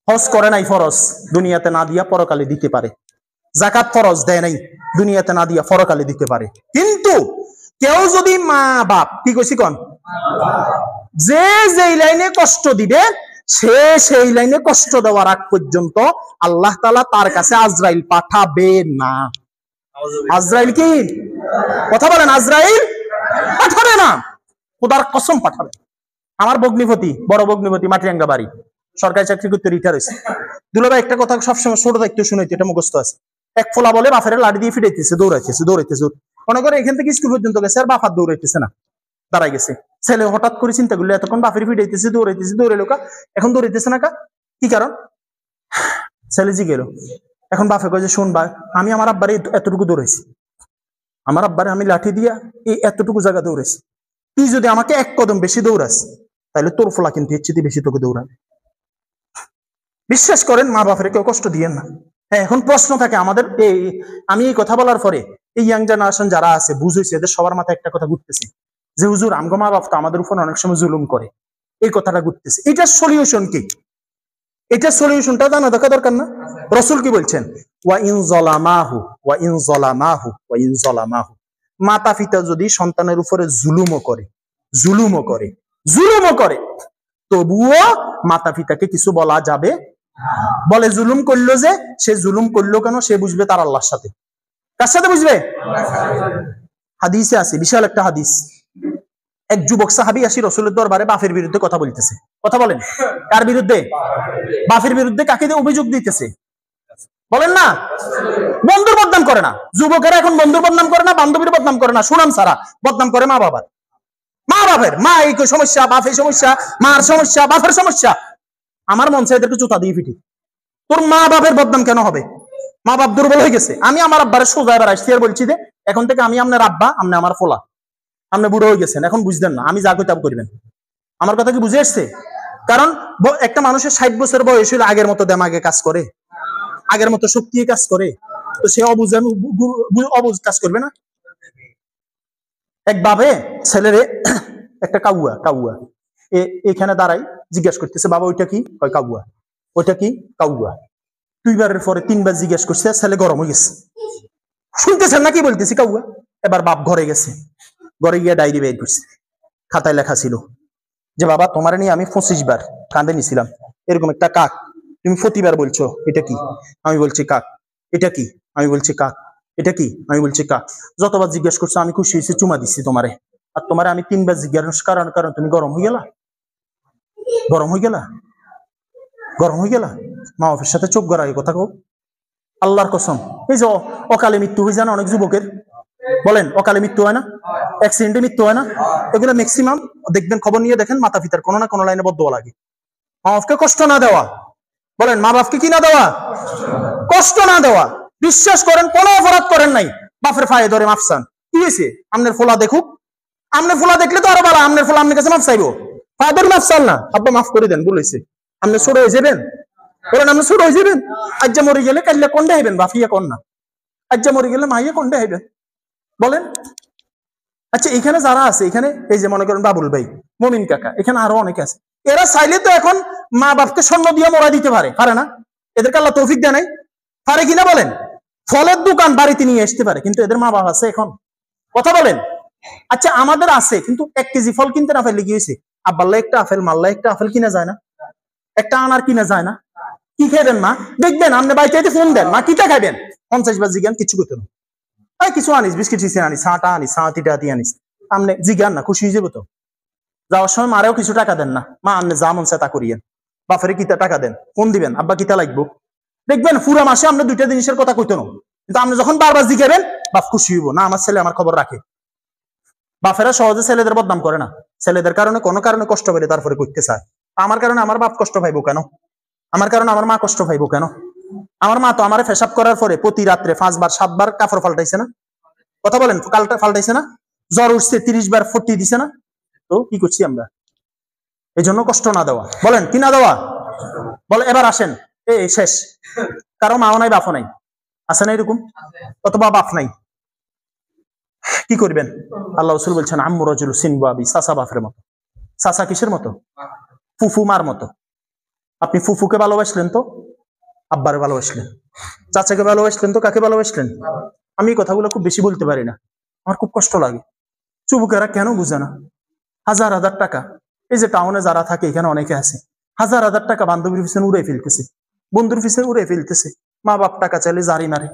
হজ করে নাই ফরজ, দুনিয়াতে না দিয়া পরকালে দিতে পারে। যাকাত ফরজ দেয় নাই, দুনিয়াতে না দিয়া পরকালে দিতে পারে। কিন্তু কেউ যদি মা বাপ, কি কইছি কোন, যে যেই লাইনে কষ্ট দিবে, সে সেই লাইনে কষ্ট দেওয়ার আগ পর্যন্ত আল্লাহ তাআলা তার কাছে আজরাইল পাঠাবে না। আজরাইল কি? কথা বলেন, আজরাইল পাঠাবে না, খোদার কসম পাঠাবে। আমার বগ্নিপতি, বড় বগ্নিপতি, মাটিরাঙ্গা বাড়ি, সরকারি চাকরি করতে রিটায়ার হয়েছে। দুলাভাই একটা কথা সবসময় ছোট দায়িত্ব শুনাইতে, এটা মুখস্থ আছে। এক ফোলা বলে বাফের লাড়ি দিয়ে ফিরাইতেছে, দৌড়াইতেছে। মনে করে এখান থেকে স্কুল পর্যন্ত গেছে, আর বাফার দৌড়াইতেছে না, দাঁড়াই গেছে। ছেলে হঠাৎ করে চিন্তা করলো, এতক্ষণ বাফের ফিরাইতেছে, দৌড়ে লোকা, এখন দৌড়াইতেছে না কা, কি কারণ? ছেলে জি গেল। এখন বাফে কয়ে যে, শোন বা, আমি আমার আব্বারে এতটুকু দৌড়াইছি, আমার আব্বারে আমি লাঠি দিয়া এই এতটুকু জায়গা দৌড়াইছি, তুই যদি আমাকে এক কদম বেশি দৌড়াস, তাহলে তোর ফোলা কিন্তু এর চেয়ে বেশি তোকে দৌড়াবে। বিশ্বাস করেন, মা বাপের কেউ কষ্ট দিয়েন না। হ্যাঁ, এখন প্রশ্ন থাকে আমাদের, আমি এই কথা বলার পরে এই ইয়াং জেনারেশন যারা আছে, বুঝেছে, এদের সবার মাথায় একটা কথা ঘুরতেছে যে, হুজুর আমগো মা বাপ তো আমাদের উপর অনেক সময় জুলুম করে, এই কথাটা ঘুরতেছে। এটার সলিউশন কি? এটার সলিউশনটা জানা দরকার না? রাসূল কি বলছেন? ওয়া ইন যালামাহু, মাতা পিতা যদি সন্তানের উপরে জুলুমও করে, তবুও মাতা পিতাকে কিছু বলা যাবে। বলে জুলুম করলো, যে সে জুলুম করলো কেন, সে বুঝবে তার আল্লাহর সাথে। কার সাথে বুঝবে? হাদিসে আছে, বিশাল একটা হাদিস। এক যুবক সাহাবী আসি রাসূলের দরবারে, বাপের বিরুদ্ধে কথা বলতেছে। কথা বলেন, কার বিরুদ্ধে? বাপের বিরুদ্ধে। কাকে দিয়ে অভিযোগ দিতেছে বলেন না? বন্ধুর বদনাম করে না। যুবকেরা এখন বন্ধুর বদনাম করে না, বান্ধবীর বদনাম করে না, সুনাম ছাড়া বদনাম করে মা বাবার। মা বাপের, মা এই সমস্যা, বাপ এই সমস্যা, মার সমস্যা, বাপের সমস্যা। আমার মন চাই এদেরকে জুতা দিয়ে পিটি। তোর মা বাপের বদনাম কেন হবে? মা বাপ দুর্বল হয়ে গেছে। আমি আমার আব্বারে সোজা এবার আসছি আর বলছি যে, এখন থেকে আমি আপনার আব্বা, আপনি আমার ফোলা, আপনি বুড়ো হয়ে গেছেন, এখন বুঝতেন না, আমি যা কইতাম করবেন। আমার কথা কি বুঝে আসছে? কারণ একটা মানুষের 60 বছর বয়স হলে আগের মতো দেমাগে কাজ করে, আগের মতো শক্তি কাজ করে, তো সে অবুঝ কাজ করবে না। এক বাবে ছেলেরে একটা কাউয়া এখানে দাঁড়াই জিজ্ঞাসা করতেছে, বাবা ওইটা কি? কয় কাউয়া। ওইটা কি? কাউয়া। 2 বারের পরে 3 বার জিজ্ঞাসা করছে, ছেলে গরম হয়ে গেছে। শুনতেছেন না কি বলতেছি? কাউয়া। এবার বাপ ঘরে গেছে, ঘরে গিয়ে ডায়েরি বের করছে, খাতায় লেখা ছিল যে, বাবা তোমার নিয়ে আমি 25 বার কাঁদে নিছিলাম, এরকম একটা কাক, তুমি প্রতিবার বলছো এটা কি? আমি বলছি কাক। এটা কি? আমি বলছি কাক। এটা কি? আমি বলছি কাক। যতবার জিজ্ঞাসা করছো আমি খুশি হয়েছি, চুমা দিচ্ছি তোমারে। আর তোমারে আমি 3 বার জিজ্ঞাসা কারণ তুমি গরম হয়ে গেলা। মা বাপের সাথে চোখ গড়াই কথা কও। আল্লাহর কসম, এই যে অকালে মৃত্যু হয়ে যায় না অনেক যুবকের, বলেন অকালে মৃত্যু হয় না, অ্যাক্সিডেন্টে মৃত্যু হয় না, এগুলো ম্যাক্সিমাম দেখবেন, খবর নিয়ে দেখেন, মাতা পিতার কোনো না কোনো লাইনে বদদোয়া লাগে। মা বাপকে কষ্ট না দেওয়া, বলেন মা বাপকে কি না দেওয়া? কষ্ট না দেওয়া। বিশ্বাস করেন, কোনো অপরাধ করেন নাই, বাপের পায়ে ধরে মাফ চান, কি হয়েছে? আমনের ফোলা দেখুক, আমনের ফোলা দেখলে তো আরো ভালো, আমনের ফোলা আপনার কাছে মাফ চাইবো, পায়ে ধরে মাফ চান না, আব্বা মাফ করে দেন বলেছে, আপনি ছোট হয়ে যাবেন। বলেন আপনি ছোট হয়ে যাবেন, আজ্জা মরে গেলে কাল্লা কন্ডে হইবেন, বাফিয়া কন্যা, আজ্জা মরে গেলে মাইয়া কন্ডে হইবেন, বলেন। আচ্ছা, এখানে যারা আছে, এখানে এই যে মনে করেন বাবুল ভাই, মমিন কাকা, এখানে আরো অনেকে আছে, এরা চাইলে তো এখন মা বাপকে স্বর্ণ দিয়ে মরা দিতে পারে না? এদেরকে আল্লাহ তৌফিক দেয় নাই? পারে কিনা বলেন? ফলের দোকান বাড়িতে নিয়ে আসতে পারে, কিন্তু এদের মা বাপ আছে এখন? কথা বলেন। আচ্ছা, আমাদের আছে, কিন্তু 1 কেজি ফল কিনতে না পারলে কি হয়েছে? আব্বাল্লা একটা আপেল, মাল্লা একটা আপেল কিনা যায় না, একটা আনার কিনা যায় না। কি খাইবেন মা? দেখবেন আপনি বাইতে ফোন দেন, মা কিটা খাইবেন? 50 বার জিজ্ঞান, কিছু করতে না, কিছু আনিস, বিস্কিট আনিস, চাটা আনিস, চাটি আনিস, আপনি জিজ্ঞান না, খুশি হয়ে যাবো তো। যাওয়ার সময় মারেও কিছু টাকা দেন না, মা আপনি যা মন চায় তা করিয়েন। বাপেরে কিতা টাকা দেন, কোন দিবেন? আব্বা কিতা লাগবো? দেখবেন পুরা মাসে আপনি 2টা জিনিসের কথা কইতো না, কিন্তু আপনি যখন বারবার জিজ্ঞাবেন, বাপ খুশি হইব, না আমার ছেলে আমার খবর রাখে। বাপেরা সহজে ছেলেদের বদনাম করে না, ছেলেদের কারণে কোনো কারণে কষ্ট পেলে তারপরে করতে চায়, আমার কারণে আমার বাপ কষ্ট পাইবো কেন? আমার কারণে আমার মা কষ্ট পাইবো কেন? আমার মা তো আমারে পেশাব করার পরে প্রতি রাত্রে 5 বার 7 বার কাপড় পাল্টাইছে না? কথা বলেন, কালটা পাল্টাইছে না? জ্বর উঠছে 30 বার ফটি দিছে না? তো কি করছি আমরা? এই জন্য কষ্ট না দেওয়া। বলেন কি না দেওয়া? বলে এবার আসেন, এই শেষ। কারো মাও নাই বাপও নাই, আছে না এরকম? অথবা বাপ নাই, কি করবেন? আল্লাহ রাসূল বলছেন আম্মু রাজুল সিনবু আবি, চাচা বাপের মতো। চাচা কিসের মতো? ফুফু মার মতো। আপনি ফুফুকে ভালোবাসলেন তো আব্বারে ভালোবাসলেন, চাচাকে ভালোবাসলেন তো কাকে ভালোবাসলেন? আমি এই কথাগুলো খুব বেশি বলতে পারি না, আমার খুব কষ্ট লাগে। যুবকেরা কেন বুঝে না? হাজার হাজার টাকা, এই যে টাউনে যারা থাকে এখানে অনেকে আছে, হাজার হাজার টাকা বান্ধবীর পিছনে উড়ে ফেলতেছে, বন্ধুর পিছনে উড়ে ফেলতেছে, মা বাপ টাকা চাইলে জারি মারে।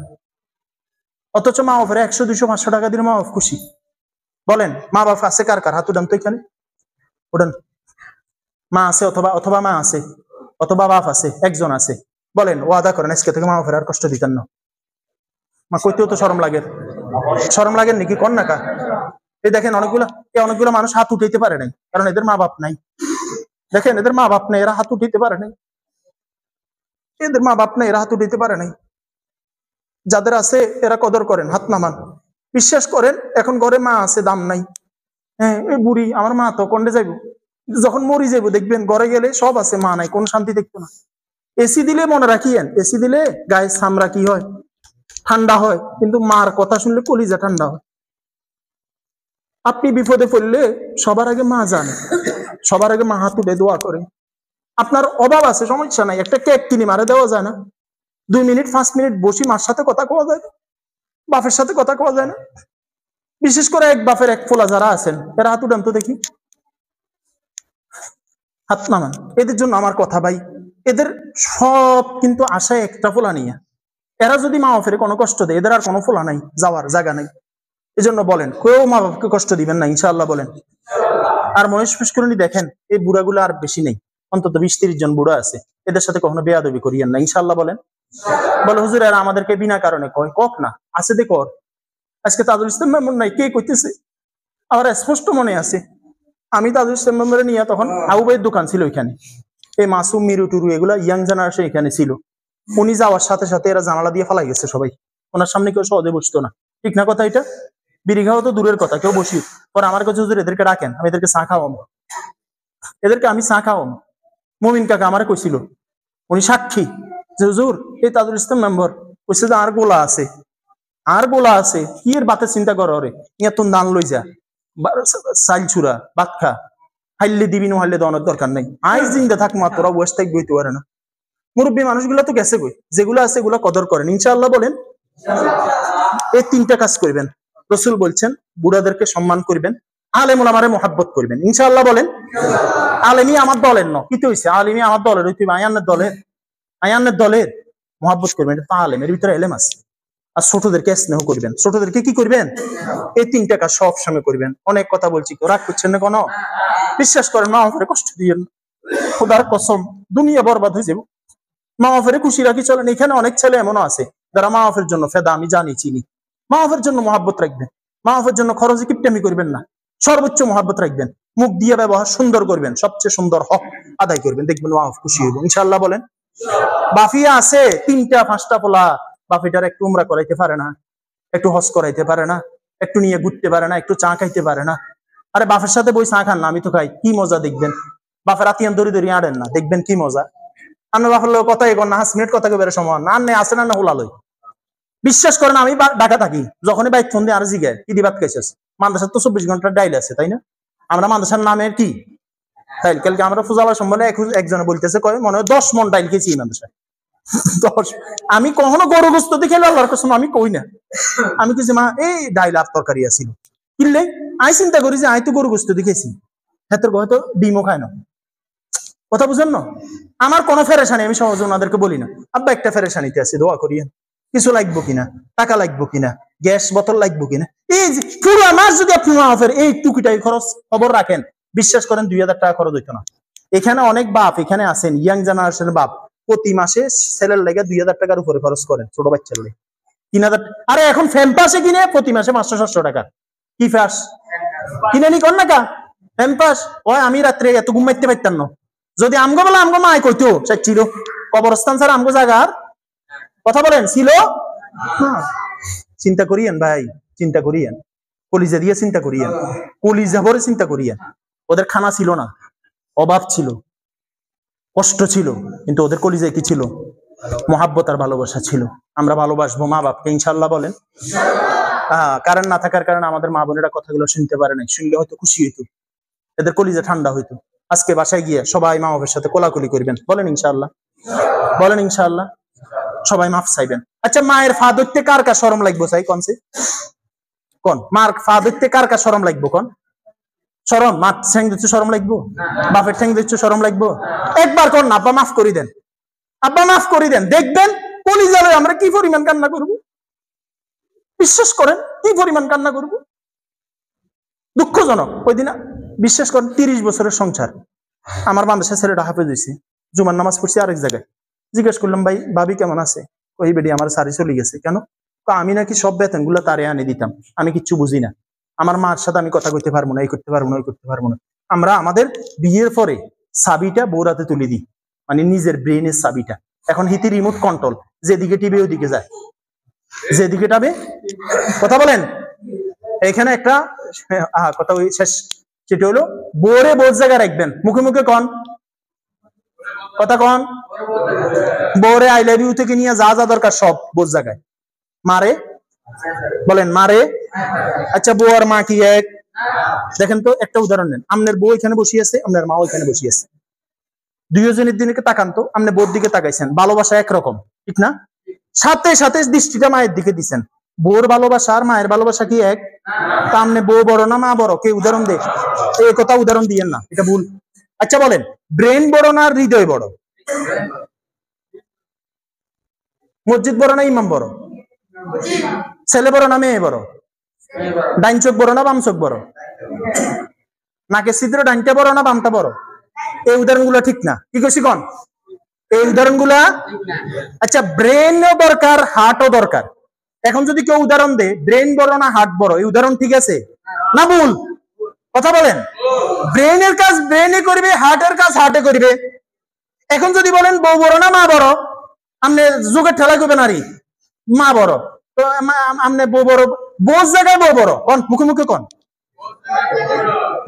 অথচ মা বাপের 100 200 500 টাকা দিলে মা বাপ খুশি। বলেন মা বাপ আছে কার কার? হাত উঠান তো এখানে, উঠান। মা আছে অথবা অথবা মা আছে অথবা বাপ আছে, একজন আছে। বলেন ওয়াদা করেন আজকে থেকে মা বাপের আর কষ্ট দিতেন না। মা কইতেও তো শরম লাগে, শরম লাগে নাকি? কন না কা? এই দেখেন অনেকগুলো মানুষ হাত উঠাইতে পারে নাই, কারণ এদের মা বাপ নাই। দেখেন এদের মা বাপ নাই, এরা হাত উঠাইতে পারে নাই। এদের মা বাপ নাই, এরা হাত উঠাইতে পারে নাই। যাদের আছে এরা কদর করেন, হাত নামান। বিশ্বাস করেন এখন ঘরে মা আছে, দাম নাই। হ্যাঁ এই বুড়ি আমার মা তো কন্ডে যাইব, যখন মরি যাইব দেখবেন ঘরে গেলে সব আছে, মা নাই, কোন শান্তি দেখতো না। এসি দিলে মনে রাখিয়েন, এসি দিলে গায়ে চামড়া কি হয়, ঠান্ডা হয়, কিন্তু মার কথা শুনলে কলিজা ঠান্ডা হয়। আপনি বিপদে পড়লে সবার আগে মা জানে, সবার আগে মা হাত উঠে দোয়া করে। আপনার অভাব আছে, সমস্যা নাই, একটা কেক কিনে মারে দেওয়া যায় না? 2 মিনিট 5 মিনিট বসি মার সাথে কথা কোয়া যায়, বাপের সাথে কথা কোয়া যায় না? বিশেষ করে এক বাপের এক ফোলা যারা আছেন এরা হাত উঠান তো দেখি, হাত নামান। এদের জন্য আমার কথা ভাই, এদের সব কিন্তু আশায় একটা ফোলা নিয়ে। এরা যদি মা বাপের কোনো কষ্ট দেয়, এদের আর কোনো ফোলা নাই, যাওয়ার জায়গা নাই। এই জন্য বলেন কেউ মা বাপকে কষ্ট দিবেন না ইনশাআল্লাহ, বলেন। আর মহেশ পুষ্করণী দেখেন এই বুড়াগুলো আর বেশি নেই, অন্তত 20-30 জন বুড়া আছে, এদের সাথে কখনো বেয়াদবি করিয়েন না ইনশাআল্লাহ, বলেন। বলে হুজুর এরা আমাদেরকে বিনা কারণে কয়, কক না, আছে দেখো। আজকে তাজুল ইসলাম মেমন নাই, কে কইতেছে? আমার স্পষ্ট মনে আছে, আমি তাজুল ইসলাম মেমরে নিয়ে তখন আবু ভাইয়ের দোকান ছিল ওইখানে, এই মাসুম মিরু টুরু এগুলা ইয়াং জেনারেশন এখানে ছিল। উনি যাওয়ার সাথে সাথে এরা জানালা দিয়ে ফালাই গেছে সবাই, ওনার সামনে কেউ সহজে বসতো না। ঠিক না কথা এটা? বিড়ি খাওয়া তো দূরের কথা, কেউ বসি পরে আমার কাছে হুজুর এদেরকে ডাকেন, আমি এদেরকে চা খাওয়াবো, এদেরকে আমি চা খাওয়াবো। মুমিন কাকা আমারে কইছিল, উনি সাক্ষী যে হুজুর এই তাজুল ইসলাম মেম্বার কইছে যে আর গোলা আছে, আর গোলা আছে, কি এর বাতে চিন্তা করো রে, ইয়া তুন দান লই যা, চাইল ছুরা ভাত খা, হাইলে দিবি না হাইলে দেওয়ানোর দরকার নেই, আইস জিন্দা থাক মা, তোরা বসে থাক বইতে পারে না। মুরব্বী মানুষগুলো তো গেছে বই, যেগুলো আছে এগুলো কদর করেন ইনশাআল্লাহ, বলেন। এই 3টা কাজ করবেন। রসুল বলছেন বুড়াদেরকে সম্মান করবেন, আলেম ওলামারে মহাব্বত করবেন ইনশাআল্লাহ, বলেন। আলেমই আমার দলের ন, কি তো হইছে, আলেমই আমার দলের, তুই আয়ানের দলের মহাব্বত করবেন, এটা তো আলেম, এর ভিতরে এলেম আছে। আর ছোটদেরকে স্নেহ করবেন, ছোটদেরকে কি করবেন? এই 3টা কাজ সব সময় করবেন। অনেক কথা বলছি, কেউ রাগ করছেন না কোনো? বিশ্বাস করেন মা বাপরে কষ্ট দিয়েন, খোদার কসম দুনিয়া বরবাদ হয়ে যাবে। মা বাপের খুশি রাখি চলেন। এখানে অনেক ছেলে এমনও আছে যারা মা বাপের জন্য ফেদা, আমি জানি চিনি। মা বাপের জন্য মহাব্বত রাখবেন, মা বাপের জন্য খরচে কিপটামি করবেন না, সর্বোচ্চ মহাব্বত রাখবেন, মুখ দিয়ে ব্যবহার সুন্দর করবেন, সবচেয়ে সুন্দর হক আদায় করবেন, দেখবেন মা বাপ খুশি হইব ইনশাআল্লাহ, বলেন। বাফিয়া আছে 3টা 5টা পোলা, বাফিটার একটু উমরা করাইতে পারে না, একটু হজ করাইতে পারে না, একটু নিয়ে ঘুরতে পারে না, একটু চা খাইতে পারে না। আরে বাপের সাথে বই চা খান না, আমি তো খাই, কি মজা দেখবেন। বাপের আতিয়ান দড়ি দড়ি আড়েন না, দেখবেন কি মজা। আপনার বাপের লোক কথা এগোন না, 5 মিনিট কথা কেউ সমান না, নেই আসে না হোলালই। বিশ্বাস করেন আমি ঢাকা থাকি, যখনই বাইক ফোন দিয়ে আর জিগায় কি দিবাত খাইছিস, মাদ্রাসার তো 24 ঘন্টার ডাইল আছে, তাই না? আমরা মাদ্রাসার নামের কি তাই, কালকে আমরা পূজাবার সম্বন্ধে একজনে বলতেছে কয় মনে হয় 10 মন ডাইল খেয়েছি মাদ্রাসায়। 10। আমি কখনো গরু গোস্ত দিয়ে খেলে আল্লাহর কসম আমি কই না, আমি কিছু মা এই ডাইল আর তরকারি আছিল কিনলে, আমি চিন্তা করি যে আমি তো গরু গোস্ত দিয়ে খেয়েছি, হেতের হয়তো ডিমও খায় না। কথা বুঝেন না? আমার কোনো ফেরেশানি আমি সহজে ওনাদেরকে বলি না, আব্বা একটা ফেরেশানিতে আছে, দোয়া করিয়েন, কিছু লাগবো কিনা, টাকা লাগবো কিনা, গ্যাস বোতল লাগবো কিনা, এই যে পুরো মাস যদি আপনি মাহফের এই টুকিটাই খরচ খবর রাখেন, বিশ্বাস করেন 2000 টাকা খরচ হইতো না। এখানে অনেক বাপ এখানে আছেন, ইয়াং জেনারেশনের বাপ, প্রতি মাসে ছেলের লেগে 2000 টাকার উপরে খরচ করেন, ছোট বাচ্চার লেগে 3000। আরে এখন ফ্যাম্পাসে কিনে প্রতি মাসে 500-700 টাকা, কি ফ্যাস কিনে নি কর না কা ফ্যাম্পাস। ওই আমি রাত্রে এত ঘুম মারতে পারতাম না, যদি আমগো বলে আমগো মায় কইতো ছিল কবরস্থান ছাড়া আমগো জায়গার কথা বলেন ছিল না। চিন্তা করিয়েন ভাই, চিন্তা করিয়েন, কলিজা দিয়ে চিন্তা করিয়েন, কলিজা ভরে চিন্তা করিয়েন। ওদের খানা ছিল না, অভাব ছিল, কষ্ট ছিল, কিন্তু ওদের কলিজায় কি ছিল? মহাব্বত আর ভালোবাসা ছিল। আমরা ভালোবাসবো মা বাপকে ইনশাল্লাহ বলেন। কারণ না থাকার কারণে আমাদের মা বোনেরা কথাগুলো শুনতে পারে নাই, শুনলে হয়তো খুশি হইতো, এদের কলিজা ঠান্ডা হইতো। আজকে বাসায় গিয়ে সবাই মা বাবার সাথে কোলাকুলি করবেন, বলেন ইনশাআল্লাহ, বলেন ইনশাআল্লাহ, সবাই মাফ চাইবেন। আচ্ছা, মায়ের ফা ধরতে কার কার শরম লাগবো চাই কনসে? কোন মার ফা ধরতে কার কার শরম লাগবো? কোন শরম? মা ঠ্যাং দিচ্ছ শরম লাগবো? বাপের ঠ্যাং দিচ্ছ শরম লাগবো? একবার কোন না, আব্বা মাফ করে দেন, আব্বা মাফ করে দেন, দেখবেন কলিজালে আমরা কি পরিমাণ কান্না করবো। বিশ্বাস করেন কি পরিমাণ কান্না করবো, দুঃখজনক। ওই দিন বিশ্বাস করেন 30 বছরের সংসার, আমার বাংলাদেশের ছেলেটা হাফেজ হয়েছে, জুমার নামাজ পড়ছি আরেক জায়গায়। জিজ্ঞেস করলাম ভাই ভাবি কেমন আছে? ওই বেডি আমার সারি চলে গেছে। কেন? আমি নাকি সব বেতন গুলো তারে আনে দিতাম, আমি কিচ্ছু বুঝি না, আমার মার সাথে আমি কথা কইতে পারবো না, এই করতে পারবো না, ওই করতে পারবো না। আমরা আমাদের বিয়ের পরে চাবিটা বউরাতে তুলে দিই, মানে নিজের ব্রেনের চাবিটা। এখন হিতি রিমোট কন্ট্রোল, যেদিকে টিভি ওদিকে যায়, যেদিকে টাবে। কথা বলেন। এখানে একটা কথা ওই শেষ, সেটা হলো বোরে বোঝ জায়গায় রাখবেন, মুখে মুখে কন, কথা কন। বোরে আই লাভ ইউ থেকে নিয়ে যা যা দরকার সব বোঝ জায়গায়। মারে বলেন, মারে। আচ্ছা, বউ আর মা কি এক? দেখেন তো, একটা উদাহরণ নেন। আপনার বউ এখানে বসিয়ে আছে, আপনার মা ওইখানে বসিয়ে আছে, দুইজনের দিকে তাকান তো, আপনি বউর দিকে তাকাইছেন, ভালোবাসা একরকম, ঠিক না? সাথে সাথে দৃষ্টিটা মায়ের দিকে দিচ্ছেন, বউর ভালোবাসা আর মায়ের ভালোবাসা কি এক? তা আপনি বউ বড় না মা বড়? কে উদাহরণ দেখ, এই কথা উদাহরণ দিয়েন না, এটা ভুল। আচ্ছা বলেন, ব্রেন বড় না হৃদয় বড়? মসজিদ বড় না ইমাম বড়? ছেলে বড় না মেয়ে বড়? ডাইন চোখ বড় না বাম চোখ বড়? নাকের ছিদ্র ডাইনটা বড় না বামটা বড়? এই উদাহরণগুলো ঠিক না, কি কইছি কোন? এই উদাহরণগুলা। আচ্ছা, ব্রেনও দরকার, হার্টও দরকার। এখন যদি কেউ উদাহরণ দেয় ব্রেন বড় না হার্ট বড়, এই উদাহরণ ঠিক আছে না ভুল? কথা বলেন। ব্রেনের কাজ ব্রেনে করবে, হার্টের কাজ হার্টে করবে। এখন যদি বলেন বউ বড় না মা বড়, আপনি যুগের ঠেলা করবেন আরই মা বড়, তো আপনি বউ বড়, বোঝ জায়গায় বউ বড় কোন? মুখে মুখে কোন।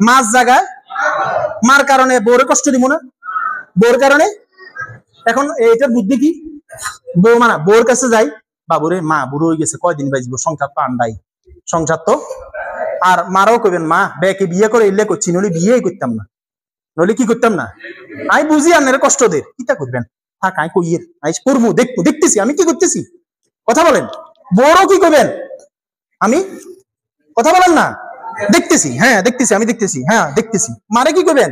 মাছ জায়গায় মার কারণে বউরে কষ্ট দিব না, বউর কারণে। এখন এইটার বুদ্ধি কি? বউ মানা বউর কাছে যাই, বাবুরে মা বুড়ো হয়ে গেছে, কয়দিন বাঁচবো, সংসার তো আন্ডাই, সংসার তো। আর মারাও কইবেন মা বেকে বিয়ে করে এলে করছি, নইলে বিয়েই করতাম না, নইলে কি করতাম না। আমি বুঝি আপনার কষ্ট দের, কিতা করবেন, থাক আমি কইয়ে আমি করবো, দেখবো, দেখতেছি আমি কি করতেছি। কথা বলেন। বড় কি করবেন? আমি কথা বলেন না, দেখতেছি, হ্যাঁ দেখতেছি, আমি দেখতেছি, হ্যাঁ দেখতেছি। মারে কি করবেন?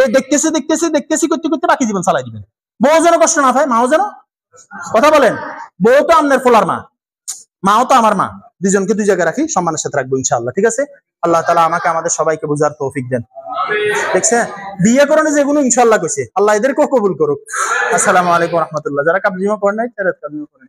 এই দেখতেছি দেখতেছি দেখতেছি করতে করতে বাকি জীবন চালাই দিবেন। বউ যেন কষ্ট না পায়, মাও যেন। কথা বলেন। বউ তো আপনার ফোলার মা, মাও তো আমার মা, দুজনকে দুই জায়গায় রাখি, সম্মানের সাথে রাখবো ইনশাআল্লাহ, ঠিক আছে? আল্লাহ তাআলা আমাকে আমাদের সবাইকে বুঝার তৌফিক দেন। দেখছেন, বিয়ে করণে যেগুলো ইনশাআল্লাহ কইছে, আল্লাহ এদেরকেও কবুল করুক। আসসালামু আলাইকুম ওয়া রাহমাতুল্লাহ। যারা কাবলিমা পড়েন নাই তারা কাবলিমা পড়েন।